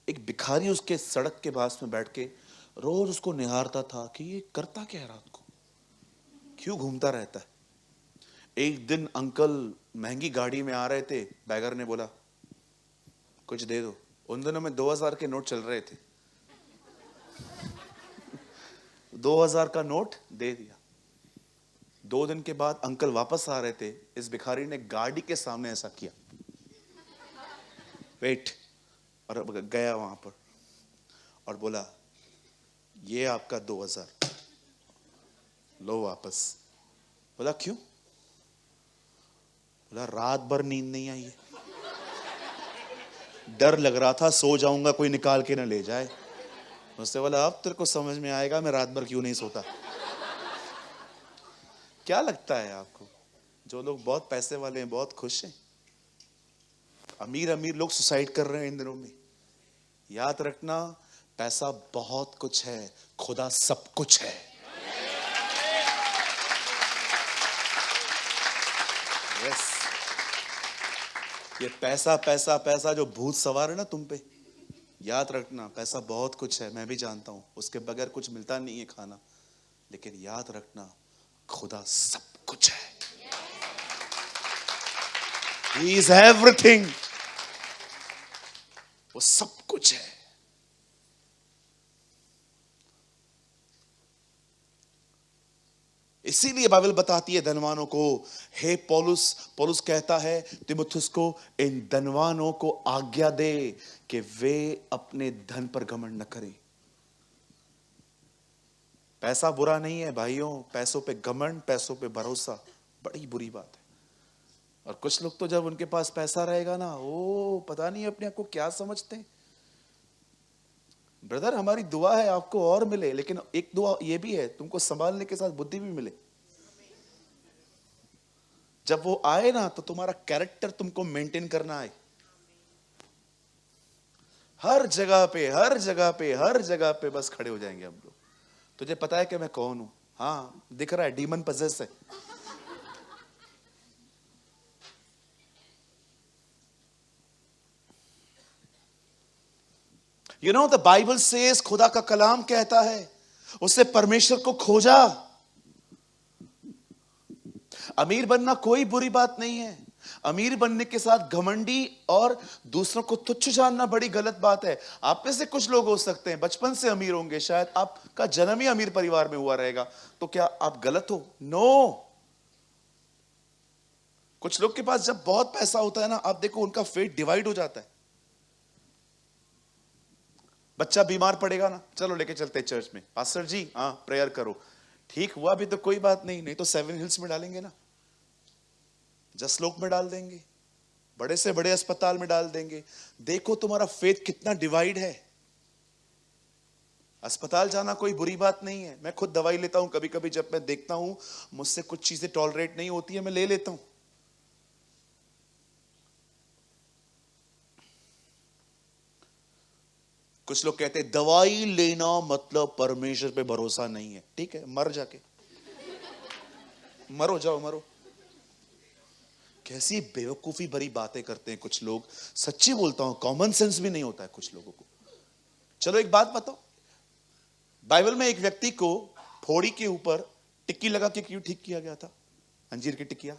एक भिखारी उसके सड़क के पास में बैठ के रोज उसको निहारता था कि ये करता क्या है, रात को क्यों घूमता रहता है। एक दिन अंकल महंगी गाड़ी में आ रहे थे, बैगर ने बोला कुछ दे दो। उन दिनों में 2000 के नोट चल रहे थे, 2000 का नोट दे दिया। 2 दिन के बाद अंकल वापस आ रहे थे, इस भिखारी ने गाड़ी के सामने ऐसा किया, वेट, और गया वहां पर और बोला ये आपका 2000 लो वापस। बोला क्यों? बोला रात भर नींद नहीं आई है, डर लग रहा था सो जाऊंगा कोई निकाल के ना ले जाए। उससे बोला अब तेरे को समझ में आएगा मैं रात भर क्यों नहीं सोता। क्या लगता है आपको, जो लोग बहुत पैसे वाले हैं बहुत खुश हैं? अमीर अमीर लोग सुसाइड कर रहे हैं इन दिनों में। याद रखना पैसा बहुत कुछ है, खुदा सब कुछ है। यस, ये पैसा पैसा पैसा जो भूत सवार है ना तुम पे, याद रखना पैसा बहुत कुछ है, मैं भी जानता हूं, उसके बगैर कुछ मिलता नहीं है खाना, लेकिन याद रखना खुदा सब कुछ है। He is everything, वो सब कुछ है। इसीलिए बाइबल बताती है धनवानों को, हे पौलुस कहता है तीमुथियुस को, इन धनवानों को आज्ञा दे कि वे अपने धन पर घमंड न करें। पैसा बुरा नहीं है भाइयों, पैसों पे घमंड, पैसों पे भरोसा बड़ी बुरी बात है। और कुछ लोग तो जब उनके पास पैसा रहेगा ना, ओ पता नहीं अपने आप को क्या समझते हैं। ब्रदर हमारी दुआ है आपको और मिले, लेकिन एक दुआ ये भी है तुमको संभालने के साथ बुद्धि भी मिले। जब वो आए ना तो तुम्हारा कैरेक्टर तुमको मेंटेन करना है। हर जगह पे हर जगह पे हर जगह पे बस खड़े हो जाएंगे हम लोग। तुझे पता है कि मैं कौन हूं? हाँ दिख रहा है, डीमन पजेस है। You know the Bible says, खुदा का कलाम कहता है उससे परमेश्वर को खोजा। अमीर बनना कोई बुरी बात नहीं है, अमीर बनने के साथ घमंडी और दूसरों को तुच्छ जानना बड़ी गलत बात है। आप में से कुछ लोग हो सकते हैं बचपन से अमीर होंगे, शायद आपका जन्म ही अमीर परिवार में हुआ रहेगा, तो क्या आप गलत हो? नो। कुछ लोग के पास जब बहुत पैसा होता है ना, आप देखो उनका फेट डिवाइड हो जाता है। बच्चा बीमार पड़ेगा ना, चलो लेके चलते हैं चर्च में, पास्टर जी हाँ प्रेयर करो, ठीक हुआ भी तो कोई बात नहीं, नहीं तो 7 हिल्स में डालेंगे ना, जसलोक में डाल देंगे, बड़े से बड़े अस्पताल में डाल देंगे। देखो तुम्हारा फेथ कितना डिवाइड है। अस्पताल जाना कोई बुरी बात नहीं है, मैं खुद दवाई लेता हूं कभी कभी, जब मैं देखता हूं मुझसे कुछ चीजें टॉलरेट नहीं होती है मैं ले लेता हूं। कुछ लोग कहते हैं दवाई लेना मतलब परमेश्वर पे भरोसा नहीं है। ठीक है, मर जाके। मरो, जाओ मरो। कैसी बेवकूफी भरी बातें करते हैं कुछ लोग, सच्ची बोलता हूं, कॉमन सेंस भी नहीं होता है कुछ लोगों को। चलो एक बात बताओ, बाइबल में एक व्यक्ति को फोड़ी के ऊपर टिक्की लगा के क्यों ठीक किया गया था? अंजीर की टिक्किया।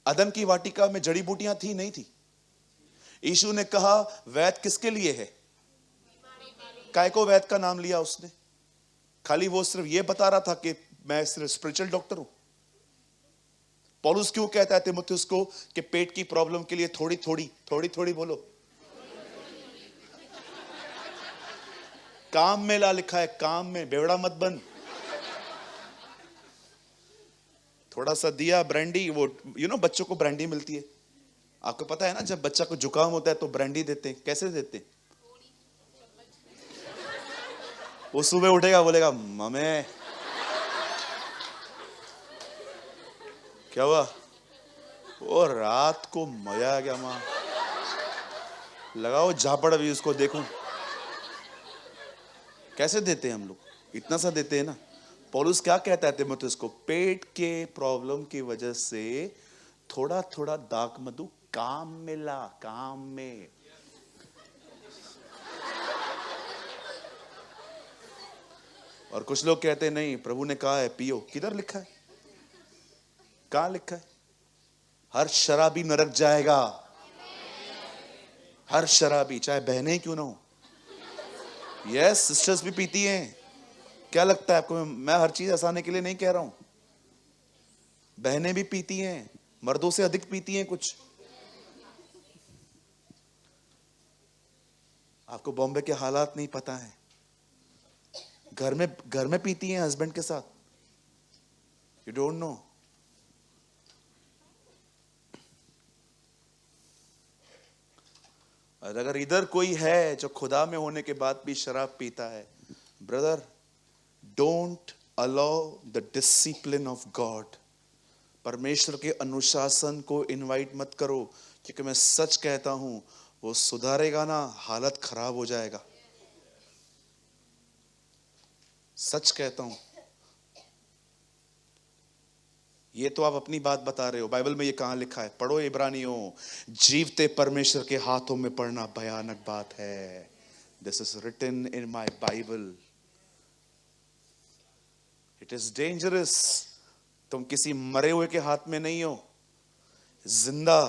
अदन की वाटिका में जड़ी बूटियां थी, नहीं थी? यीशु ने कहा वैद किसके लिए है? काय को वैद का नाम लिया उसने? खाली वो सिर्फ ये बता रहा था कि मैं सिर्फ स्पिरिचुअल डॉक्टर हूं। पौलुस क्यों कहता है तीमुथियुस को कि पेट की प्रॉब्लम के लिए थोड़ी थोड़ी बोलो, काम में ला लिखा है, काम में, बेवड़ा मत बन। थोड़ा सा दिया ब्रांडी, वो बच्चों को ब्रांडी मिलती है, आपको पता है ना, जब बच्चा को जुकाम होता है तो ब्रांडी देते हैं। कैसे देते हैं? वो सुबह उठेगा बोलेगा मम्मी क्या हुआ, वो रात को मजा आ गया, मां लगाओ झापड़ अभी उसको देखूं। कैसे देते हैं हम लोग? इतना सा देते हैं ना। पौलुस क्या कहता है तीमुथियुस को? पेट के प्रॉब्लम की वजह से थोड़ा थोड़ा दाक मधु काम में ला, काम में। और कुछ लोग कहते हैं नहीं, प्रभु ने कहा है पियो। किधर लिखा है? कहां लिखा है? हर शराबी नरक जाएगा, हर शराबी, चाहे बहनें क्यों ना हो। यस, सिस्टर्स भी पीती हैं। क्या लगता है आपको मैं हर चीज हंसाने के लिए नहीं कह रहा हूं? बहनें भी पीती हैं, मर्दों से अधिक पीती हैं कुछ। आपको बॉम्बे के हालात नहीं पता है, घर में पीती हैं हस्बैंड के साथ। You don't know. और अगर इधर कोई है जो खुदा में होने के बाद भी शराब पीता है, brother, don't allow the discipline of God. परमेश्वर के अनुशासन को इनवाइट मत करो, क्योंकि मैं सच कहता हूं, वो सुधारेगा ना, हालत खराब हो जाएगा। सच कहता हूं। ये तो आप अपनी बात बता रहे हो, बाइबल में ये कहां लिखा है? पढ़ो इब्रानियों। जीवते परमेश्वर के हाथों में पड़ना भयानक बात है। This is written in my Bible. It is dangerous. तुम किसी मरे हुए के हाथ में नहीं हो, जिंदा,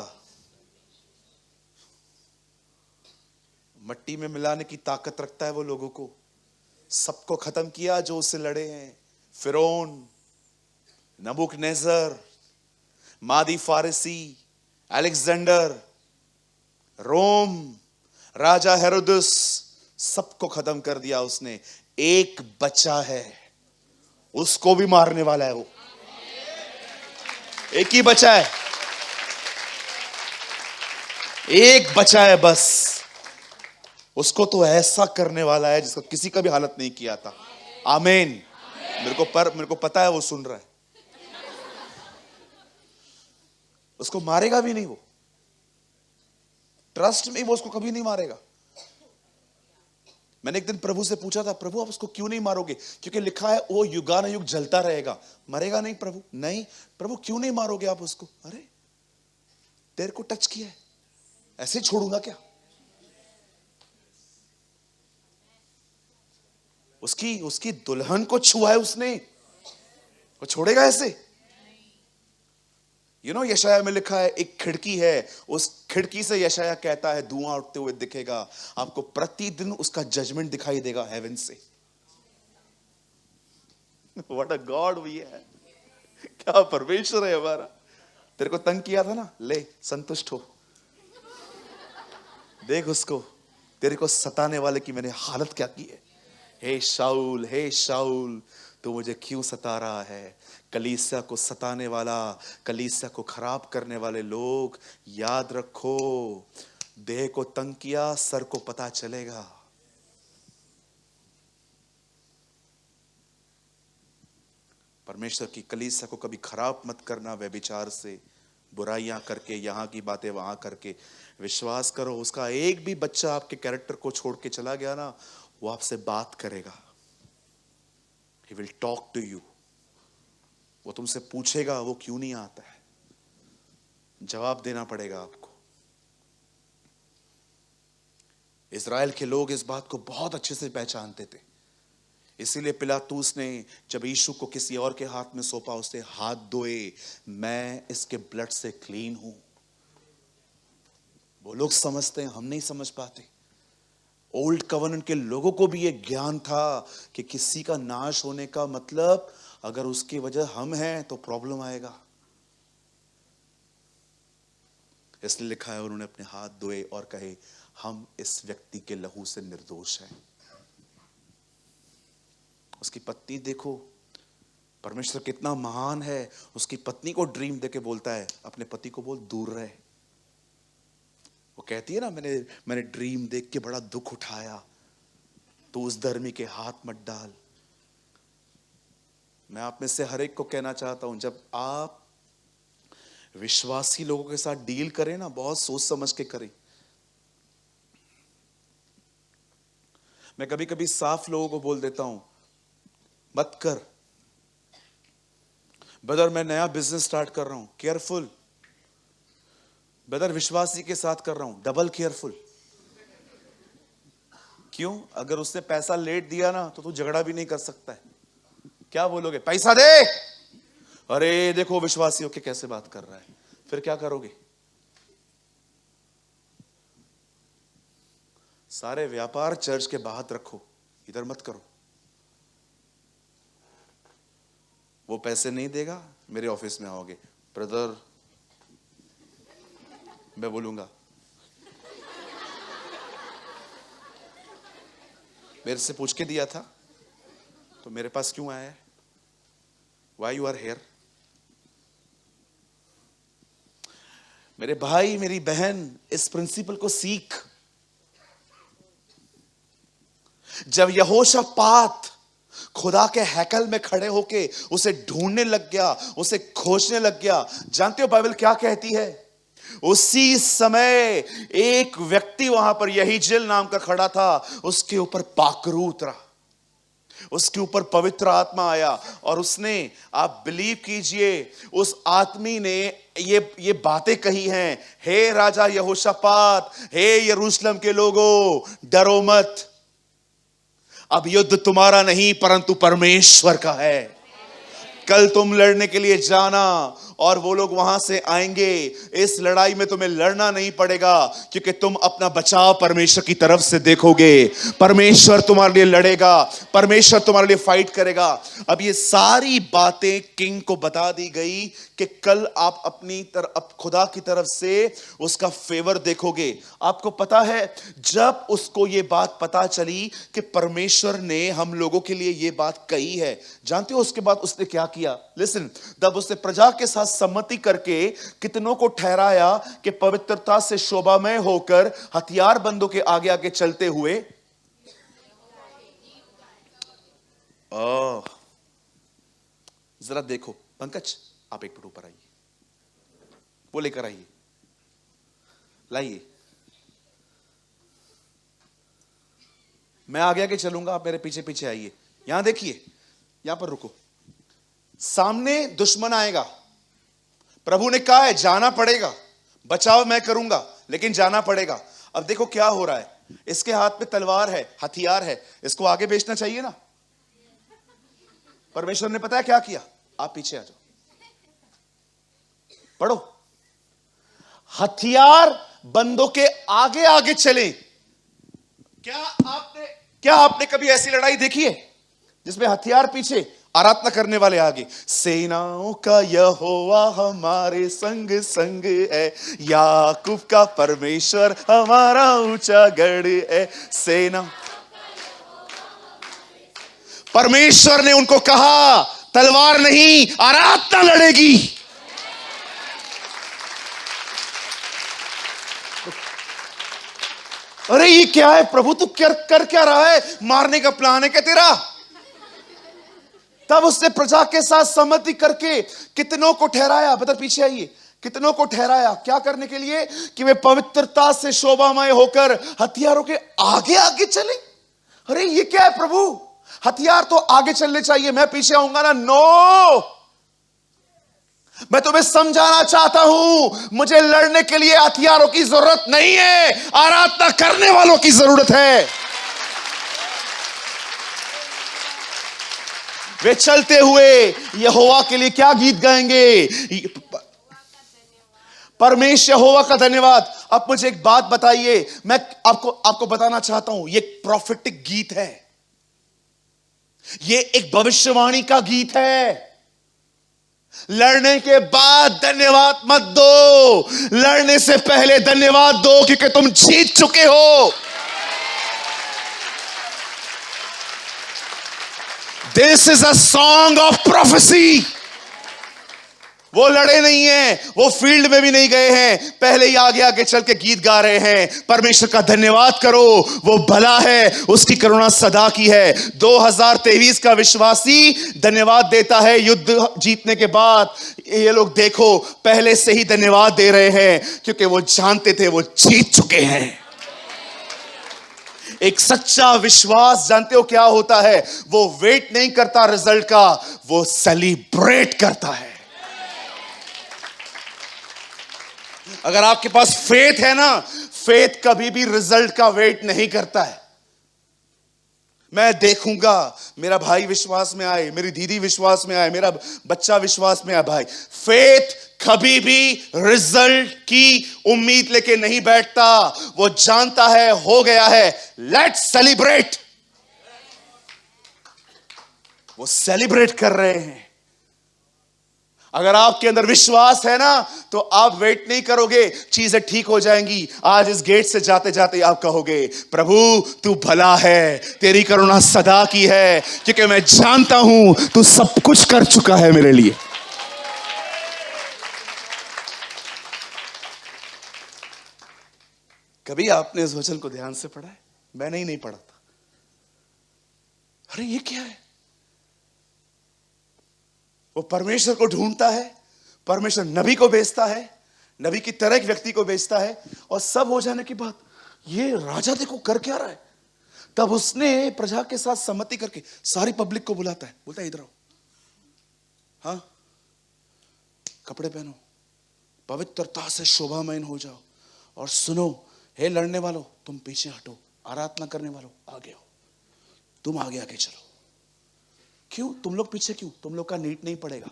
मट्टी में मिलाने की ताकत रखता है वो लोगों को। सबको खत्म किया जो उससे लड़े हैं। फिरौन, नबूकदनेस्सर, मादी फारसी, अलेक्जेंडर, रोम, राजा हेरोदस, सबको खत्म कर दिया उसने। एक बचा है, उसको भी मारने वाला है वो। एक ही बचा है, एक बचा है बस। उसको तो ऐसा करने वाला है जिसका किसी का भी हालत नहीं किया था। आमीन। मेरे को पता है वो सुन रहा है। उसको मारेगा भी नहीं वो, ट्रस्ट में, वो उसको कभी नहीं मारेगा। मैंने एक दिन प्रभु से पूछा था, प्रभु आप उसको क्यों नहीं मारोगे? क्योंकि लिखा है वो युगानुयुग जलता रहेगा। मरेगा नहीं प्रभु। नहीं प्रभु, क्यों नहीं मारोगे आप उसको? अरे तेरे को टच किया है, ऐसे ही छोड़ूंगा क्या? उसकी दुल्हन को छुआ है उसने, वो छोड़ेगा ऐसे? यशाया में लिखा है एक खिड़की है, उस खिड़की से यशाया कहता है धुआं उठते हुए दिखेगा आपको, प्रतिदिन उसका जजमेंट दिखाई देगा हेवन से। व्हाट अ गॉड वी है। क्या परमेश्वर है हमारा। तेरे को तंग किया था ना, ले संतुष्ट हो, देख उसको, तेरे को सताने वाले की मैंने हालत क्या की है। हे शाऊल तू मुझे क्यों सता रहा है? कलीसिया को सताने वाला, कलीसिया को खराब करने वाले लोग, याद रखो, देह को तंग किया, सर को पता चलेगा। परमेश्वर की कलीसिया को कभी खराब मत करना व्यभिचार से, बुराइयां करके, यहां की बातें वहां करके। विश्वास करो, उसका एक भी बच्चा आपके कैरेक्टर को छोड़ के चला गया ना, वो आपसे बात करेगा। He will talk to you. वो तुमसे पूछेगा वो क्यों नहीं आता है, जवाब देना पड़ेगा आपको। इज़राइल के लोग इस बात को बहुत अच्छे से पहचानते थे, इसीलिए पिलातूस ने जब यीशु को किसी और के हाथ में सौंपा, उसे हाथ धोए, मैं इसके ब्लड से क्लीन हूं। वो लोग समझते हैं, हम नहीं समझ पाते। ओल्ड कवनेंट के लोगों को भी यह ज्ञान था कि किसी का नाश होने का मतलब अगर उसकी वजह हम हैं तो प्रॉब्लम आएगा। इसलिए लिखा है उन्होंने अपने हाथ धोए और कहे हम इस व्यक्ति के लहू से निर्दोष हैं। उसकी पत्नी देखो, परमेश्वर कितना महान है, उसकी पत्नी को ड्रीम देके बोलता है अपने पति को बोल दूर रहे। वो कहती है ना मैंने ड्रीम देख के बड़ा दुख उठाया, तो उस धर्मी के हाथ मत डाल। मैं आप में से हर एक को कहना चाहता हूं, जब आप विश्वासी लोगों के साथ डील करें ना, बहुत सोच समझ के करें। मैं कभी कभी साफ लोगों को बोल देता हूं मत कर ब्रदर, मैं नया बिजनेस स्टार्ट कर रहा हूं, केयरफुल। ब्रदर विश्वासी के साथ कर रहा हूं, डबल केयरफुल। क्यों? अगर उसने पैसा लेट दिया ना तो तू झगड़ा भी नहीं कर सकता है। क्या बोलोगे? पैसा दे। अरे देखो विश्वासी होके कैसे बात कर रहा है, फिर क्या करोगे? सारे व्यापार चर्च के बाहर रखो, इधर मत करो। वो पैसे नहीं देगा, मेरे ऑफिस में आओगे, ब्रदर मैं बोलूंगा मेरे से पूछ के दिया था तो मेरे पास क्यों आया है? Why you are here? मेरे भाई मेरी बहन, इस प्रिंसिपल को सीख। जब यहोशापात खुदा के हैकल में खड़े होके उसे ढूंढने लग गया, उसे खोजने लग गया, जानते हो बाइबल क्या कहती है? उसी समय एक व्यक्ति वहां पर यहीजेल नाम का खड़ा था, उसके ऊपर पाखरू उतरा, उसके ऊपर पवित्र आत्मा आया और उसने, आप बिलीव कीजिए, उस आदमी ने ये बातें कही हैं, हे राजा यहोशापात, हे यरूशलेम के लोगों, डरो मत, अब युद्ध तुम्हारा नहीं परंतु परमेश्वर का है। कल तुम लड़ने के लिए जाना और वो लोग वहां से आएंगे। इस लड़ाई में तुम्हें लड़ना नहीं पड़ेगा क्योंकि तुम अपना बचाव परमेश्वर की तरफ से देखोगे। परमेश्वर तुम्हारे लिए लड़ेगा, परमेश्वर तुम्हारे लिए फाइट करेगा। अब ये सारी बातें किंग को बता दी गई कि कल आप अपनी तरफ, खुदा की तरफ से उसका फेवर देखोगे। आपको पता है, जब उसको ये बात पता चली कि परमेश्वर ने हम लोगों के लिए ये बात कही है, जानते हो उसके बाद उसने क्या किया? लिसन, तब उसने प्रजा के साथ सम्मति करके कितनों को ठहराया कि पवित्रता से शोभामय होकर हथियार बंदों के आगे आगे चलते हुए, जरा देखो पंकज, आप एक फुट ऊपर आइए, वो लेकर आइए, लाइए, मैं आगे आगे चलूंगा, आप मेरे पीछे पीछे आइए। यहां देखिए, यहां पर रुको, सामने दुश्मन आएगा, प्रभु ने कहा है जाना पड़ेगा, बचाव मैं करूंगा लेकिन जाना पड़ेगा। अब देखो क्या हो रहा है, इसके हाथ में तलवार है, हथियार है, इसको आगे भेजना चाहिए ना। परमेश्वर ने पता है क्या किया? आप पीछे आ जाओ, पढ़ो, हथियार बंदों के आगे आगे चले। क्या आपने कभी ऐसी लड़ाई देखी है जिसमें हथियार पीछे, आराधना करने वाले आगे? सेनाओं का यहोवा हमारे संग संग है, याकूब का परमेश्वर हमारा ऊंचा गढ़ है। सेना, परमेश्वर ने उनको कहा तलवार नहीं, आराधना लड़ेगी। अरे ये क्या है प्रभु, तू कर क्या रहा है? मारने का प्लान है क्या तेरा? तब उसने प्रजा के साथ सम्मति करके कितनों को ठहराया, बता पीछे आइए, कितनों को ठहराया क्या करने के लिए? कि वे पवित्रता से शोभामय होकर हथियारों के आगे आगे चले। अरे ये क्या है प्रभु, हथियार तो आगे चलने चाहिए, मैं पीछे आऊंगा ना? नो, मैं तुम्हें समझाना चाहता हूं, मुझे लड़ने के लिए हथियारों की जरूरत नहीं है, आराधना करने वालों की जरूरत है। वे चलते हुए यहोवा के लिए क्या गीत गाएंगे? परमेश्वर यहोवा का धन्यवाद। अब मुझे एक बात बताइए, मैं आपको बताना चाहता हूं, ये एक प्रोफेटिक गीत है, ये एक भविष्यवाणी का गीत है। लड़ने के बाद धन्यवाद मत दो, लड़ने से पहले धन्यवाद दो, क्योंकि तुम जीत चुके हो। This is a song of prophecy. वो लड़े नहीं हैं, वो फील्ड में भी नहीं गए हैं, पहले ही आगे आगे चल के गीत गा रहे हैं। परमेश्वर का धन्यवाद करो, वो भला है, उसकी करुणा सदा की है। 2023 का विश्वासी धन्यवाद देता है युद्ध जीतने के बाद। ये लोग देखो पहले से ही धन्यवाद दे रहे हैं, क्योंकि वो जानते थे वो जीत चुके हैं। एक सच्चा विश्वास जानते हो क्या होता है? वो वेट नहीं करता रिजल्ट का, वो सेलिब्रेट करता है। अगर आपके पास फेथ है ना, फेथ कभी भी रिजल्ट का वेट नहीं करता है। मैं देखूंगा मेरा भाई विश्वास में आए, मेरी दीदी विश्वास में आए, मेरा बच्चा विश्वास में आए। भाई फेथ कभी भी रिजल्ट की उम्मीद लेके नहीं बैठता, वो जानता है हो गया है, लेट्स सेलिब्रेट। वो सेलिब्रेट कर रहे हैं। अगर आपके अंदर विश्वास है ना, तो आप वेट नहीं करोगे, चीजें ठीक हो जाएंगी। आज इस गेट से जाते जाते आप कहोगे, प्रभु तू भला है, तेरी करुणा सदा की है, क्योंकि मैं जानता हूं तू सब कुछ कर चुका है मेरे लिए। कभी आपने इस वचन को ध्यान से पढ़ा है? मैंने ही नहीं पढ़ा था। अरे ये क्या है? वो परमेश्वर को ढूंढता है, परमेश्वर नबी को भेजता है, नबी की तरह एक व्यक्ति को भेजता है, और सब हो जाने के बाद ये राजा देखो कर क्या रहा है। तब उसने प्रजा के साथ सम्मति करके सारी पब्लिक को बुलाता है, बोलता है इधर आओ, हाँ कपड़े पहनो, पवित्रता से शोभामय हो जाओ, और सुनो हे लड़ने वालों तुम पीछे हटो, आराधना करने वालों आगे आओ, तुम आगे आगे चलो। क्यों तुम लोग पीछे? क्यों? तुम लोग का नीट नहीं पड़ेगा,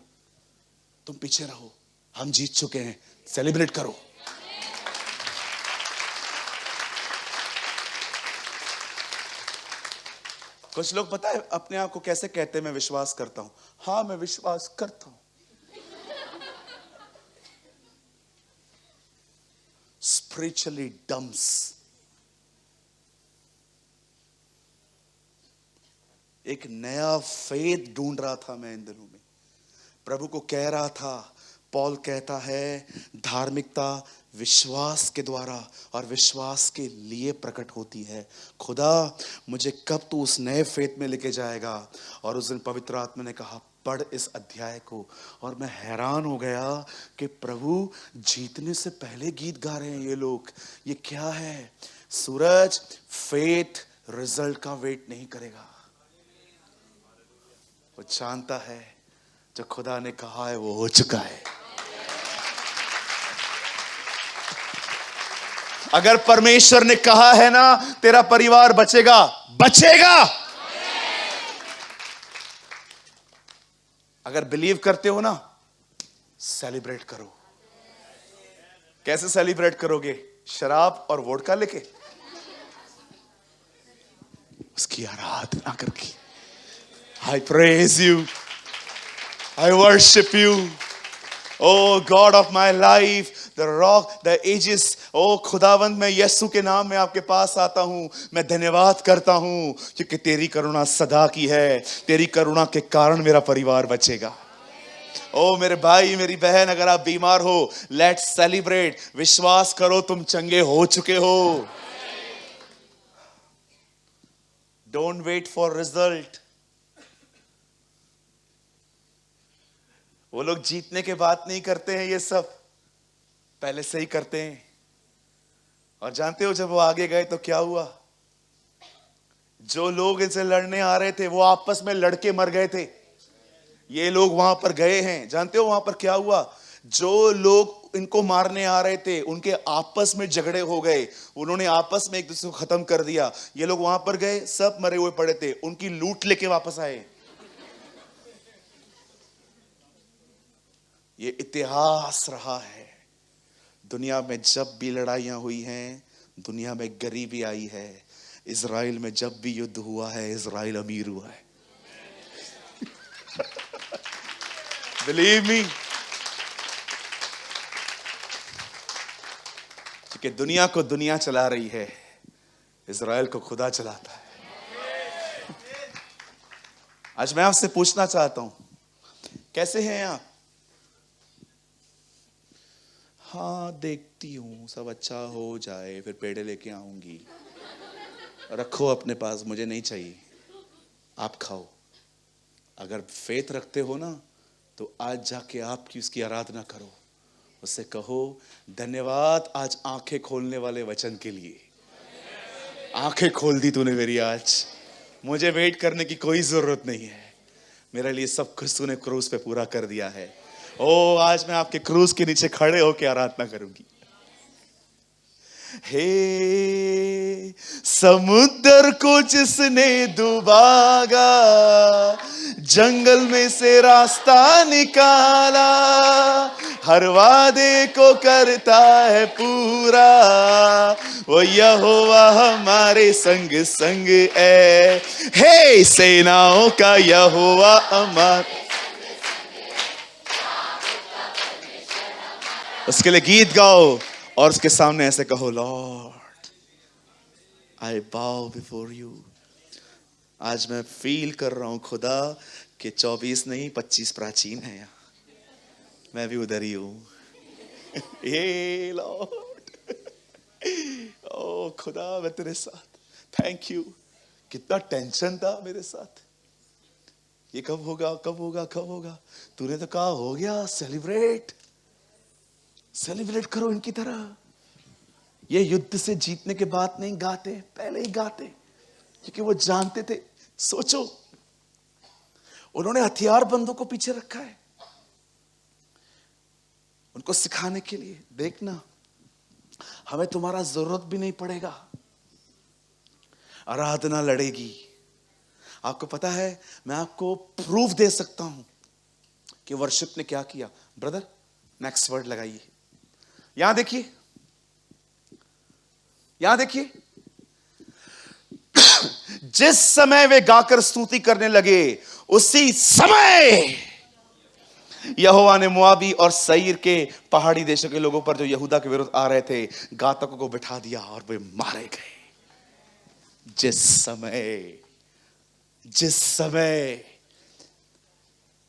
तुम पीछे रहो, हम जीत चुके हैं, सेलिब्रेट करो। कुछ लोग पता है अपने आप को कैसे कहते हैं, मैं विश्वास करता हूं। हाँ मैं विश्वास करता हूं। Spiritually dumps. एक नया फेथ ढूंढ रहा था मैं इन दिनों में, प्रभु को कह रहा था। पौल कहता है धार्मिकता विश्वास के द्वारा और विश्वास के लिए प्रकट होती है। खुदा मुझे कब तू उस नए फेथ में लेके जाएगा? और उस दिन पवित्र आत्मा ने कहा पढ़ इस अध्याय को, और मैं हैरान हो गया कि प्रभु जीतने से पहले गीत गा रहे हैं ये लोग। ये क्या है? सूरज, फेथ रिजल्ट का वेट नहीं करेगा, वो जानता है जो खुदा ने कहा है वो हो चुका है। अगर परमेश्वर ने कहा है ना तेरा परिवार बचेगा, बचेगा। अगर बिलीव करते हो ना, सेलिब्रेट करो। कैसे सेलिब्रेट करोगे? शराब और वोडका लेके, उसकी आराधना करके। I praise you, I worship you, oh God of my life, the rock, the ages, oh खुदावंद, मैं यीशु के नाम में आपके पास आता हूं। मैं धन्यवाद करता हूं क्योंकि तेरी करुणा सदा की है, तेरी करुणा के कारण मेरा परिवार बचेगा। ओ मेरे भाई मेरी बहन, अगर आप बीमार हो, लेट्स सेलिब्रेट। विश्वास करो तुम चंगे हो चुके हो। Don't wait for result. वो लोग जीतने के बाद नहीं करते हैं, ये सब पहले से ही करते हैं। और जानते हो जब वो आगे गए तो क्या हुआ? जो लोग इनसे लड़ने आ रहे थे वो आपस में लड़के मर गए थे। ये लोग वहां पर गए हैं, जानते हो वहां पर क्या हुआ? जो लोग इनको मारने आ रहे थे उनके आपस में झगड़े हो गए, उन्होंने आपस में एक दूसरे को खत्म कर दिया। ये लोग वहां पर गए, सब मरे हुए पड़े थे, उनकी लूट लेके वापस आए। ये इतिहास रहा है। दुनिया में जब भी लड़ाइयां हुई हैं, दुनिया में गरीबी आई है। इजराइल में जब भी युद्ध हुआ है, इजराइल अमीर हुआ है। Believe me. क्योंकि दुनिया को दुनिया चला रही है, इजराइल को खुदा चलाता है। आज मैं आपसे पूछना चाहता हूं, कैसे हैं आप? हाँ, देखती हूं सब अच्छा हो जाए फिर पेड़े लेके आऊंगी। रखो अपने पास, मुझे नहीं चाहिए, आप खाओ। अगर फेथ रखते हो ना, तो आज जाके आपकी उसकी आराधना करो, उससे कहो धन्यवाद आज आंखें खोलने वाले वचन के लिए। आंखें खोल दी तूने मेरी आज, मुझे वेट करने की कोई जरूरत नहीं है, मेरे लिए सब कुछ तूने क्रूस पे पूरा कर दिया है। ओ, आज मैं आपके क्रूस के नीचे खड़े होकर आराधना करूंगी। हे समुद्र को जिसने डुबागा, जंगल में से रास्ता निकाला, हर वादे को करता है पूरा, वो यहोवा हमारे संग संग है। हे सेनाओं का यहोवा हमारे, उसके लिए गीत गाओ और उसके सामने ऐसे कहो, लॉर्ड आई बाउ बिफोर यू। आज मैं फील कर रहा हूं खुदा कि 24 नहीं 25 प्राचीन है यहाँ, मैं भी उधर ही हूं। ये लॉर्ड, ओ खुदा मैं तेरे साथ, थैंक यू। कितना टेंशन था मेरे साथ, ये कब होगा कब होगा कब होगा। तूने तो कहा हो गया, सेलिब्रेट सेलिब्रेट करो इनकी तरह। ये युद्ध से जीतने के बाद नहीं गाते, पहले ही गाते, क्योंकि वो जानते थे। सोचो, उन्होंने हथियार बंदों को पीछे रखा है उनको सिखाने के लिए, देखना हमें तुम्हारा जरूरत भी नहीं पड़ेगा, आराधना लड़ेगी। आपको पता है, मैं आपको प्रूफ दे सकता हूं कि वर्शिप ने क्या किया। ब्रदर नेक्स्ट वर्ड लगाइए, यहां देखिए, यहां देखिए। जिस समय वे गाकर स्तुति करने लगे, उसी समय यहोवा ने मोआबी और सईर के पहाड़ी देशों के लोगों पर जो यहूदा के विरुद्ध आ रहे थे, घातकों को बिठा दिया और वे मारे गए। जिस समय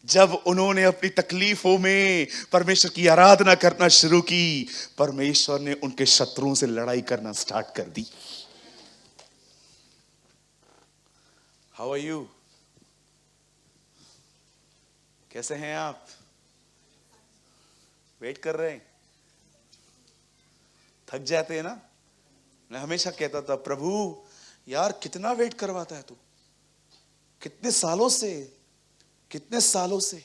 जब उन्होंने अपनी तकलीफों में परमेश्वर की आराधना करना शुरू की, परमेश्वर ने उनके शत्रुओं से लड़ाई करना स्टार्ट कर दी। How are you? कैसे हैं आप? वेट कर रहे हैं? थक जाते हैं ना? मैं हमेशा कहता था, प्रभु यार कितना वेट करवाता है तू, कितने सालों से।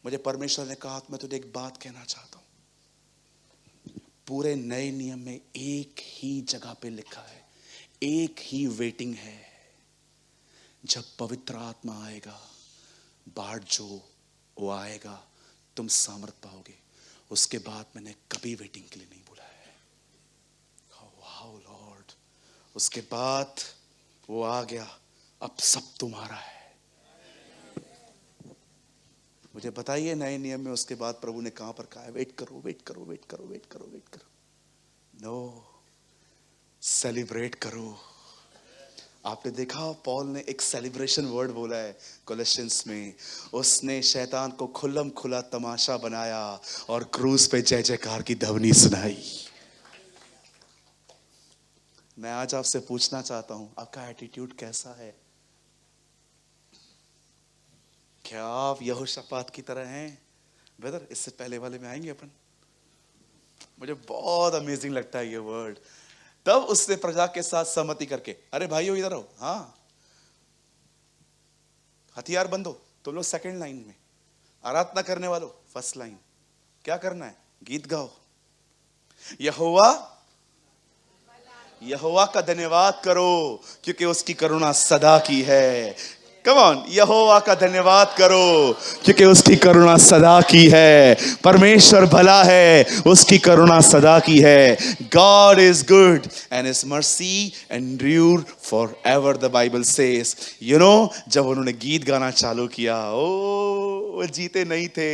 मुझे परमेश्वर ने कहा, मैं तुझे एक बात कहना चाहता हूं। पूरे नए नियम में एक ही जगह पे लिखा है, एक ही वेटिंग है, जब पवित्र आत्मा आएगा, बाढ़ जो वो आएगा, तुम सामर्थ पाओगे। उसके बाद मैंने कभी वेटिंग के लिए नहीं बोला है। वाह लॉर्ड, उसके बाद वो आ गया, अब सब तुम्हारा है। मुझे बताइए नए नियम में उसके बाद प्रभु ने कहां पर कहा है, वेट करो वेट करो वेट करो वेट करो वेट करो। नो, सेलिब्रेट करो। आपने देखा, पॉल ने एक सेलिब्रेशन वर्ड बोला है कोलोसियंस में। उसने शैतान को खुल्लम खुला तमाशा बनाया और क्रूस पे जय जयकार की ध्वनि सुनाई। मैं आज आपसे पूछना चाहता हूं, आपका एटीट्यूड कैसा है? क्या आप यहोशापात की तरह हैं? ब्रदर इससे पहले वाले में आएंगे अपन। मुझे बहुत अमेजिंग लगता है ये वर्ड। तब उसने प्रजा के साथ सहमति करके, अरे भाइयों इधर आओ, हाँ हथियार बंदो, तुम लोग सेकंड लाइन में, आराधना करने वालों, फर्स्ट लाइन क्या करना है? गीत गाओ। यहोवा यहोवा का धन्यवाद करो क्योंकि उसकी करुणा सदा की है। कम ऑन, यहोवा का धन्यवाद करो क्योंकि उसकी करुणा सदा की है। परमेश्वर भला है, उसकी करुणा सदा की है। God is good and his mercy endure forever, the Bible says. You know, जब उन्होंने गीत गाना चालू किया, वो जीते नहीं थे,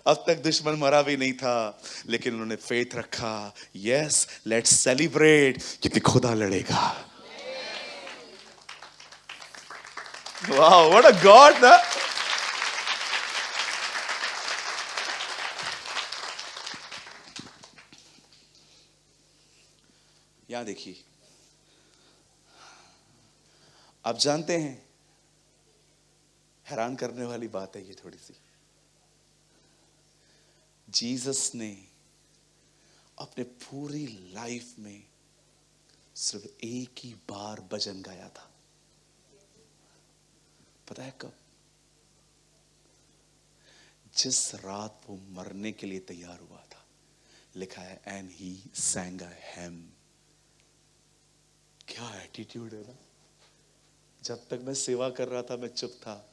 अब तक दुश्मन मरा भी नहीं था, लेकिन उन्होंने फेथ रखा। यस, लेट्स सेलिब्रेट क्योंकि खुदा लड़ेगा। वाओ, व्हाट अ गॉड ना। यहां देखिए, आप जानते हैं, हैरान करने वाली बात है ये थोड़ी सी। जीसस ने अपने पूरी लाइफ में सिर्फ एक ही बार भजन गाया था। पता है कब? जिस रात वो मरने के लिए तैयार हुआ था। लिखा है and he sang a hymn। क्या एटीट्यूड है ना। जब तक मैं सेवा कर रहा था मैं चुप था,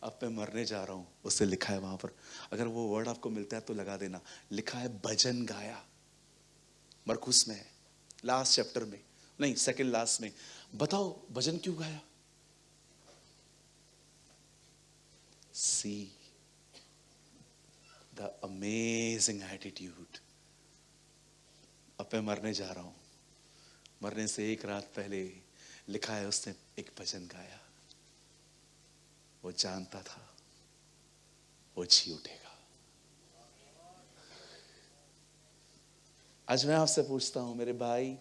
अब मैं मरने जा रहा हूं। उससे लिखा है वहां पर, अगर वो वर्ड आपको मिलता है तो लगा देना, लिखा है भजन गाया। मरकुस में है, लास्ट चैप्टर में, नहीं सेकंड लास्ट में। बताओ भजन क्यों गाया? See the amazing attitude। अब मैं मरने जा रहा हूं, मरने से एक रात पहले लिखा है उसने एक भजन गाया। वो जानता था वो जी उठेगा। आज मैं आपसे पूछता हूं, मेरे भाई,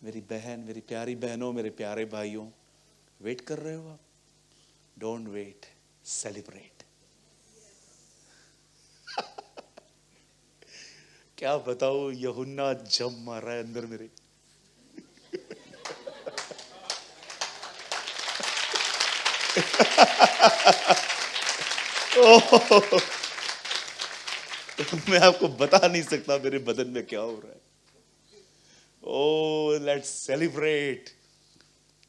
मेरी बहन, मेरी प्यारी बहनों, मेरे प्यारे भाइयों, वेट कर रहे हो आप? Don't wait, celebrate. क्या बताओ, यूहन्ना जब मार रहा है अंदर मेरे। मैं आपको बता नहीं सकता मेरे बदन में क्या हो रहा है। ओ लेट्स सेलिब्रेट।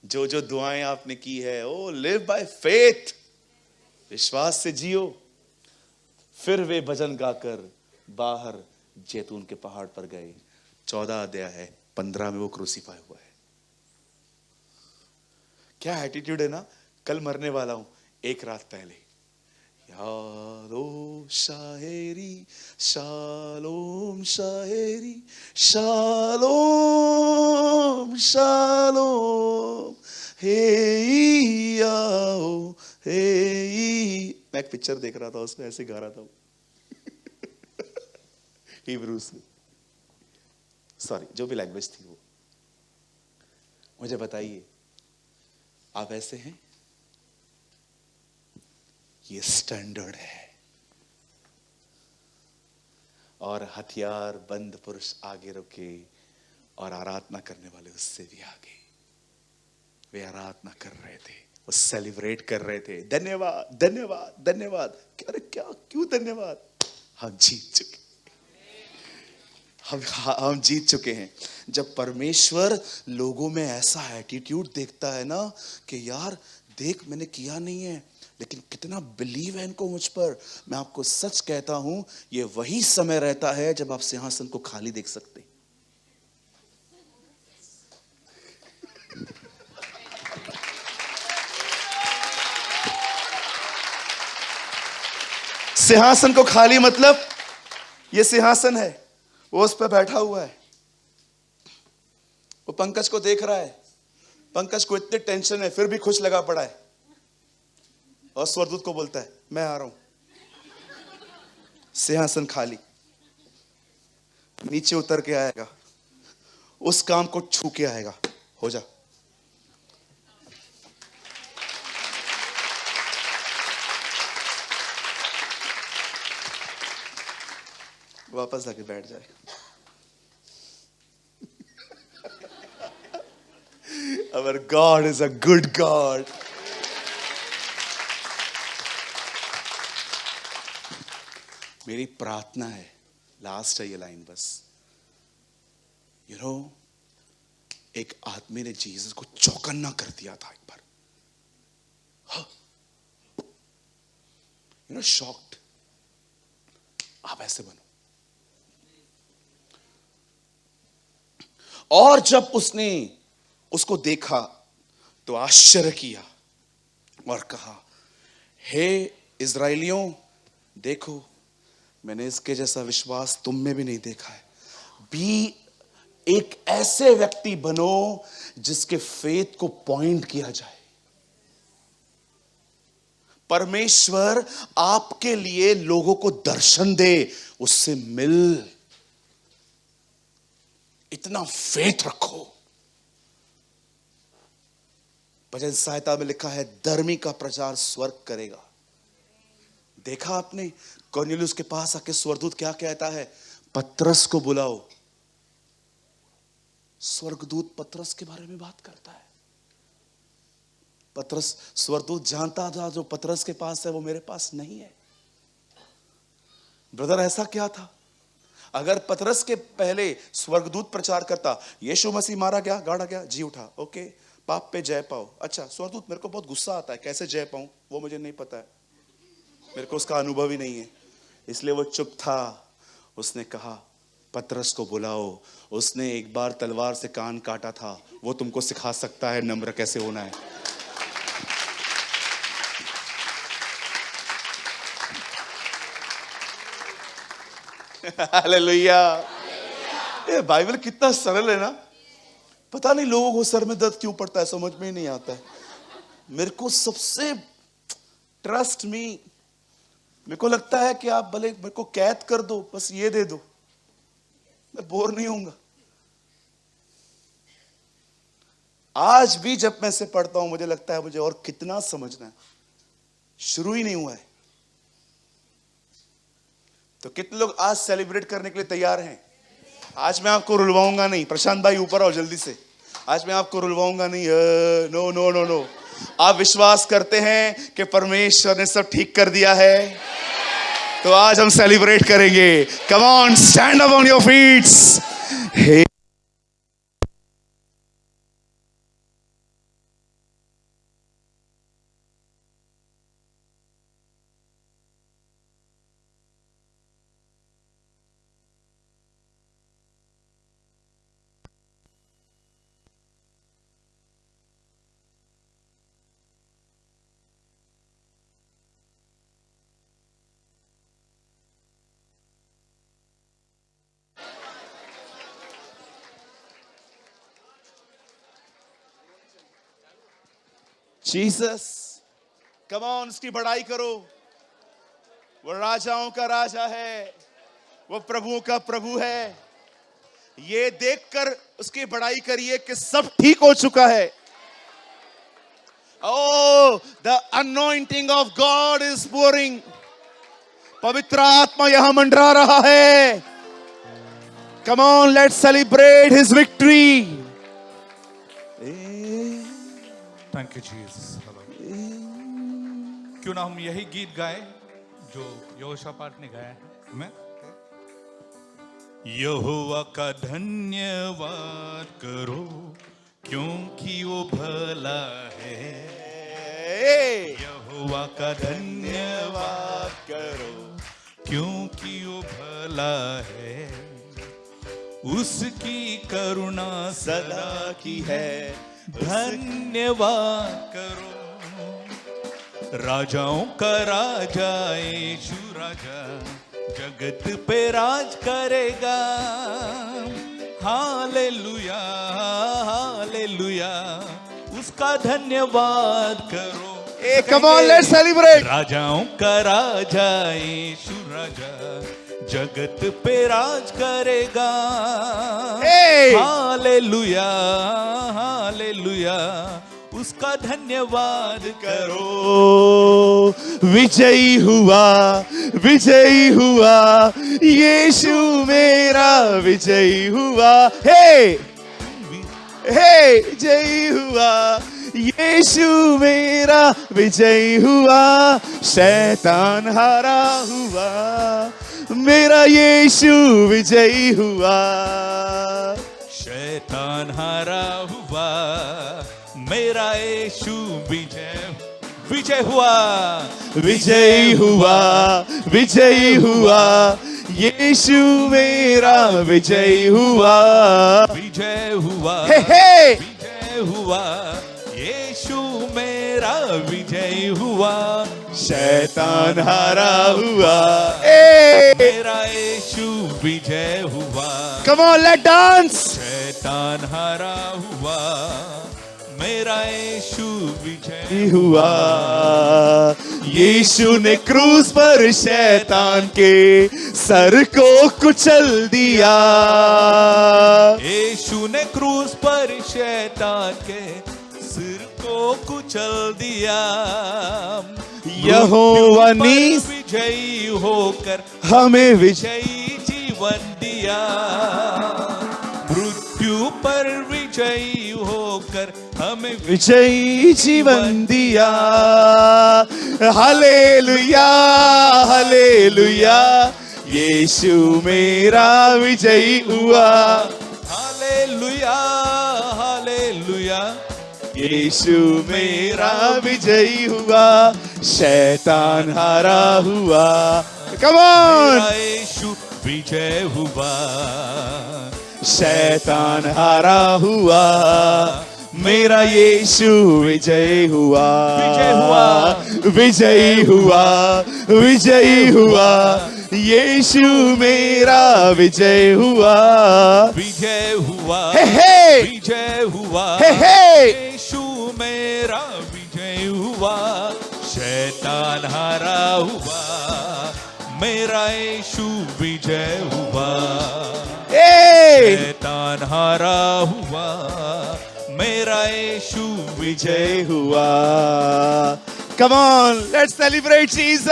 जो जो दुआएं आपने की है, ओ लिव बाय फेथ, विश्वास से जियो। फिर वे भजन गाकर बाहर जैतून के पहाड़ पर गए। 14 अध्याय है, 15 में वो क्रूसीफाई हुआ है। क्या एटीट्यूड है ना। कल मरने वाला हूं, एक रात पहले यारो शायरी शालोम, शायरी शालोम शालोम, हे आओ हे। मैं एक पिक्चर देख रहा था, उसमें ऐसे गा रहा था हिब्रूस में, सॉरी जो भी लैंग्वेज थी वो। मुझे बताइए, आप ऐसे हैं? ये स्टैंडर्ड है। और हथियार बंद पुरुष आगे रुके और आराधना करने वाले उससे भी आगे। वे आराधना कर रहे थे, वो सेलिब्रेट कर रहे थे। धन्यवाद धन्यवाद धन्यवाद। अरे क्या, क्यों धन्यवाद? हम जीत चुके, हम जीत चुके हैं। जब परमेश्वर लोगों में ऐसा एटीट्यूड देखता है ना कि यार देख, मैंने किया नहीं है लेकिन कितना बिलीव है इनको मुझ पर। मैं आपको सच कहता हूं, ये वही समय रहता है जब आप सिंहासन को खाली देख सकते हैं। सिंहासन को खाली मतलब, ये सिंहासन है, वो उस पर बैठा हुआ है। वो पंकज को देख रहा है, पंकज को इतने टेंशन है फिर भी खुश लगा पड़ा है। और स्वरदूत को बोलता है मैं आ रहा हूं। सिंहासन खाली, नीचे उतर के आएगा, उस काम को छू के आएगा। हो जा, वापस आके बैठ जाए। Our God is a good God। मेरी प्रार्थना है, लास्ट है ये लाइन बस, यू नो, एक आदमी ने जीसस को चौकन्ना कर दिया था एक बार, यू नो, शॉक्ड। आप ऐसे बनो। और जब उसने उसको देखा तो आश्चर्य किया और कहा, हे इज़राइलियों, देखो मैंने इसके जैसा विश्वास तुम में भी नहीं देखा है। भी एक ऐसे व्यक्ति बनो जिसके फेथ को पॉइंट किया जाए। परमेश्वर आपके लिए लोगों को दर्शन दे, उससे मिल, इतना फेथ रखो। भजन सहायता में लिखा है, धर्मी का प्रचार स्वर्ग करेगा। देखा आपने कॉर्नेलियुस के पास आके स्वर्गदूत क्या कहता है, पतरस को बुलाओ। स्वर्गदूत पतरस के बारे में बात करता है। पतरस, स्वर्गदूत जानता था जो पतरस के पास है वो मेरे पास नहीं है। ब्रदर, ऐसा क्या था? अगर पतरस के पहले स्वर्गदूत प्रचार करता, यीशु मसीह मारा गया, गाड़ा गया, जी उठा, ओके, पाप पे जय पाओ। अच्छा स्वर्गदूत, मेरे को बहुत गुस्सा आता है, कैसे जय पाऊं वो मुझे नहीं पता है, मेरे को उसका अनुभव ही नहीं है, इसलिए वो चुप था। उसने कहा पतरस को बुलाओ, उसने एक बार तलवार से कान काटा था, वो तुमको सिखा सकता है नम्र कैसे होना है। हालेलुया। ये बाइबल कितना सरल है ना। पता नहीं लोगों को सर में दर्द क्यों पड़ता है, समझ में ही नहीं आता है। मेरे को सबसे, ट्रस्ट मी, मेरे को लगता है कि आप भले मेरे को कैद कर दो, बस ये दे दो, मैं बोर नहीं होऊंगा। आज भी जब मैं इसे पढ़ता हूं मुझे लगता है मुझे और कितना समझना है, शुरू ही नहीं हुआ है। तो कितने लोग आज सेलिब्रेट करने के लिए तैयार हैं? आज मैं आपको रुलवाऊंगा नहीं। प्रशांत भाई ऊपर आओ जल्दी से। आज मैं आपको रुलवाऊंगा नहीं। No no no no. आप विश्वास करते हैं कि परमेश्वर ने सब ठीक कर दिया है, तो आज हम सेलिब्रेट करेंगे। Come on, stand up on your feets. Hey Jesus, come on, उसकी बड़ाई करो। वो राजाओं का राजा है, वो प्रभुओं का प्रभु है। ये देखकर उसकी बड़ाई करिए कि सब ठीक हो चुका है। Oh, the anointing of God is pouring. पवित्र आत्मा यहां मंडरा रहा है। Come on, let's celebrate His victory. Thank you Jesus. क्यों ना हम यही गीत गाएं जो यहोशापात ने गाया है। मैं यहोवा का धन्यवाद करो क्योंकि वो भला है। यहोवा का धन्यवाद करो क्योंकि वो भला है। उसकी करुणा सदा की है, धन्यवाद करो। राजाओं का राजा यीशु राजा जगत पे राज करेगा। हालेलुया हालेलुया, उसका धन्यवाद करो। Come on, let's celebrate. राजाओं का राजा यीशु राजा जगत पे राज करेगा। हालेलुया हालेलुया, उसका धन्यवाद करो। विजयी हुआ, विजयी हुआ, यीशु मेरा विजयी हुआ। हे विजयी हुआ, यीशु मेरा विजयी हुआ। शैतान हारा हुआ, मेरा यीशु विजयी हुआ, शैतान हारा हुआ, मेरा यीशु विजय हुआ, विजयी हुआ, विजयी हुआ, यीशु मेरा विजयी हुआ, विजय हुआ, हे हे विजय हुआ, यीशु मेरा विजय हुआ, शैतान हारा हुआ, मेरा यीशु विजय हुआ, कम ऑन लेट डांस, शैतान हारा हुआ, मेरा यीशु विजय हुआ, यीशु ने क्रूस पर शैतान के सर को कुचल दिया, यीशु ने क्रूस पर शैतान के सिर को कुचल दिया, यहोवा नीस विजयी होकर हमें विजयी जीवन दिया, मृत्यु पर विजयी होकर हमें विजयी जीवन दिया, हालेलुया, हालेलुया, यीशु मेरा विजयी हुआ, हालेलुया, हालेलुया, यीशु मेरा विजयी हुआ, शैतान हारा हुआ, कम ऑन, मेरा यीशु विजय हुआ, शैतान हारा हुआ, मेरा यीशु विजय हुआ, विजय हुआ, विजयी हुआ, विजयी हुआ, यीशु मेरा विजय हुआ, विजय हुआ, हे हे विजय हुआ, हे हे, यीशु मेरा विजय हुआ, शैतान हारा हुआ, मेरा यीशु विजय हुआ, शैतान हारा हुआ, मेरा यीशु विजय हुआ, come on let's celebrate Jesus,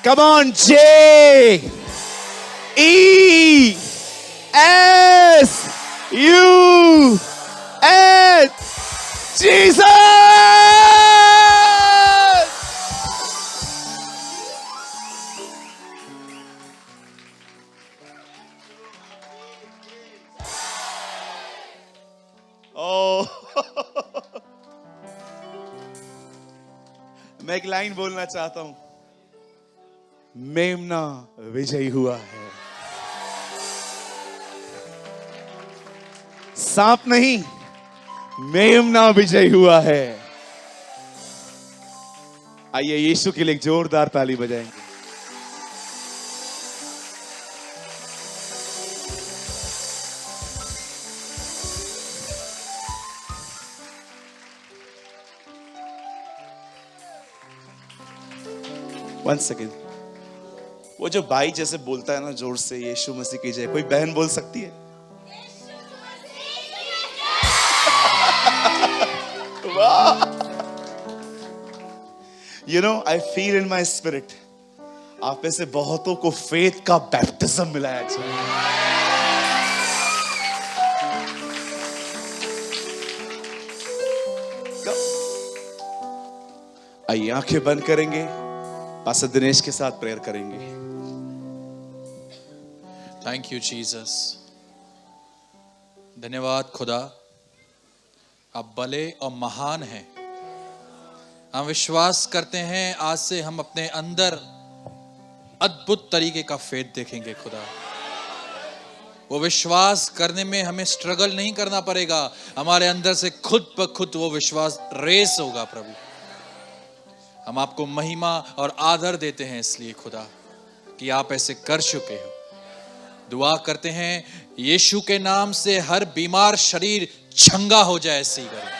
come on, J E S U S, Jesus! मैं एक लाइन बोलना चाहता हूं, मेमना विजयी हुआ है, सांप नहीं, मेमना विजयी हुआ है। आइए यीशु के लिए एक जोरदार ताली बजाएंगे। वन सेकेंड, वो जो भाई जैसे बोलता है ना जोर से, यीशु मसीह की जय, कोई बहन बोल सकती है? वाह! You know, I feel in my spirit, आप में से बहुतों को फेथ का बैप्टिज्म मिला है आज। आइए आंखें बंद करेंगे, पास्टर दिनेश के साथ प्रेयर करेंगे। थैंक यू जीसस, धन्यवाद खुदा, आप भले और महान हैं। हम विश्वास करते हैं आज से हम अपने अंदर अद्भुत तरीके का फेथ देखेंगे खुदा। वो विश्वास करने में हमें स्ट्रगल नहीं करना पड़ेगा, हमारे अंदर से खुद ब खुद वो विश्वास रेस होगा। प्रभु हम आपको महिमा और आदर देते हैं इसलिए खुदा कि आप ऐसे कर चुके हो। दुआ करते हैं यीशु के नाम से हर बीमार शरीर चंगा हो जाए, ऐसे ही करें।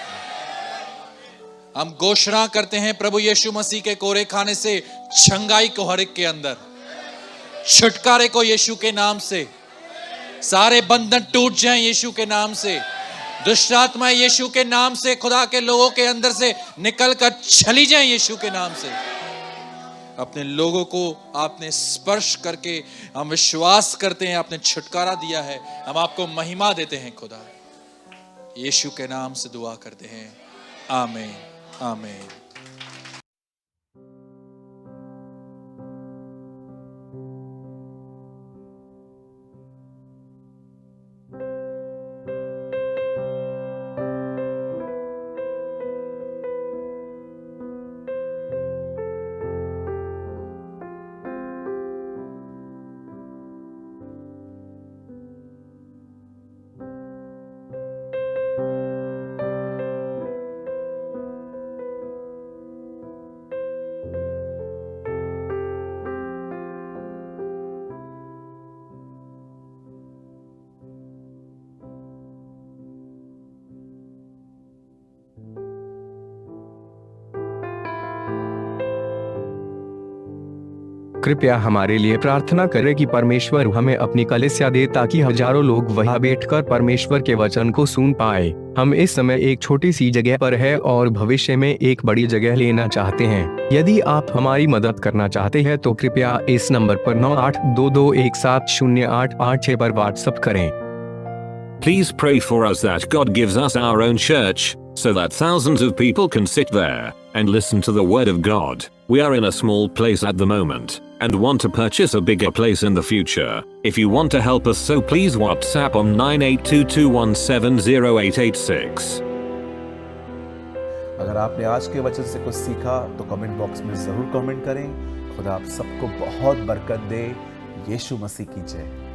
हम घोषणा करते हैं प्रभु यीशु मसीह के कोरे खाने से चंगाई को हर एक के अंदर, छुटकारे को यीशु के नाम से, सारे बंधन टूट जाएं यीशु के नाम से, दुष्ट आत्मा यीशु के नाम से खुदा के लोगों के अंदर से निकल कर चली जाएं यीशु के नाम से। अपने लोगों को आपने स्पर्श करके हम विश्वास करते हैं आपने छुटकारा दिया है। हम आपको महिमा देते हैं खुदा, यीशु के नाम से दुआ करते हैं, आमीन आमीन। कृपया हमारे लिए प्रार्थना करें कि परमेश्वर हमें अपनी कलीसिया दे ताकि हजारों लोग वहां बैठकर परमेश्वर के वचन को सुन पाए। हम इस समय एक छोटी सी जगह पर है और भविष्य में एक बड़ी जगह लेना चाहते हैं। यदि आप हमारी मदद करना चाहते हैं तो कृपया इस नंबर पर 9822170886 पर व्हाट्सएप करें। Please pray for us that God gives us our own church, so that thousands of people can sit there and listen to the Word of God. We are in a small place at the moment and want to purchase a bigger place in the future. If you want to help us, so please WhatsApp on 9822170886. अगर आपने आज के वचन से कुछ सीखा तो comment box में जरूर कमेंट करें। खुदा आप सबको बहुत बरकत दे। यीशु मसीह की जय।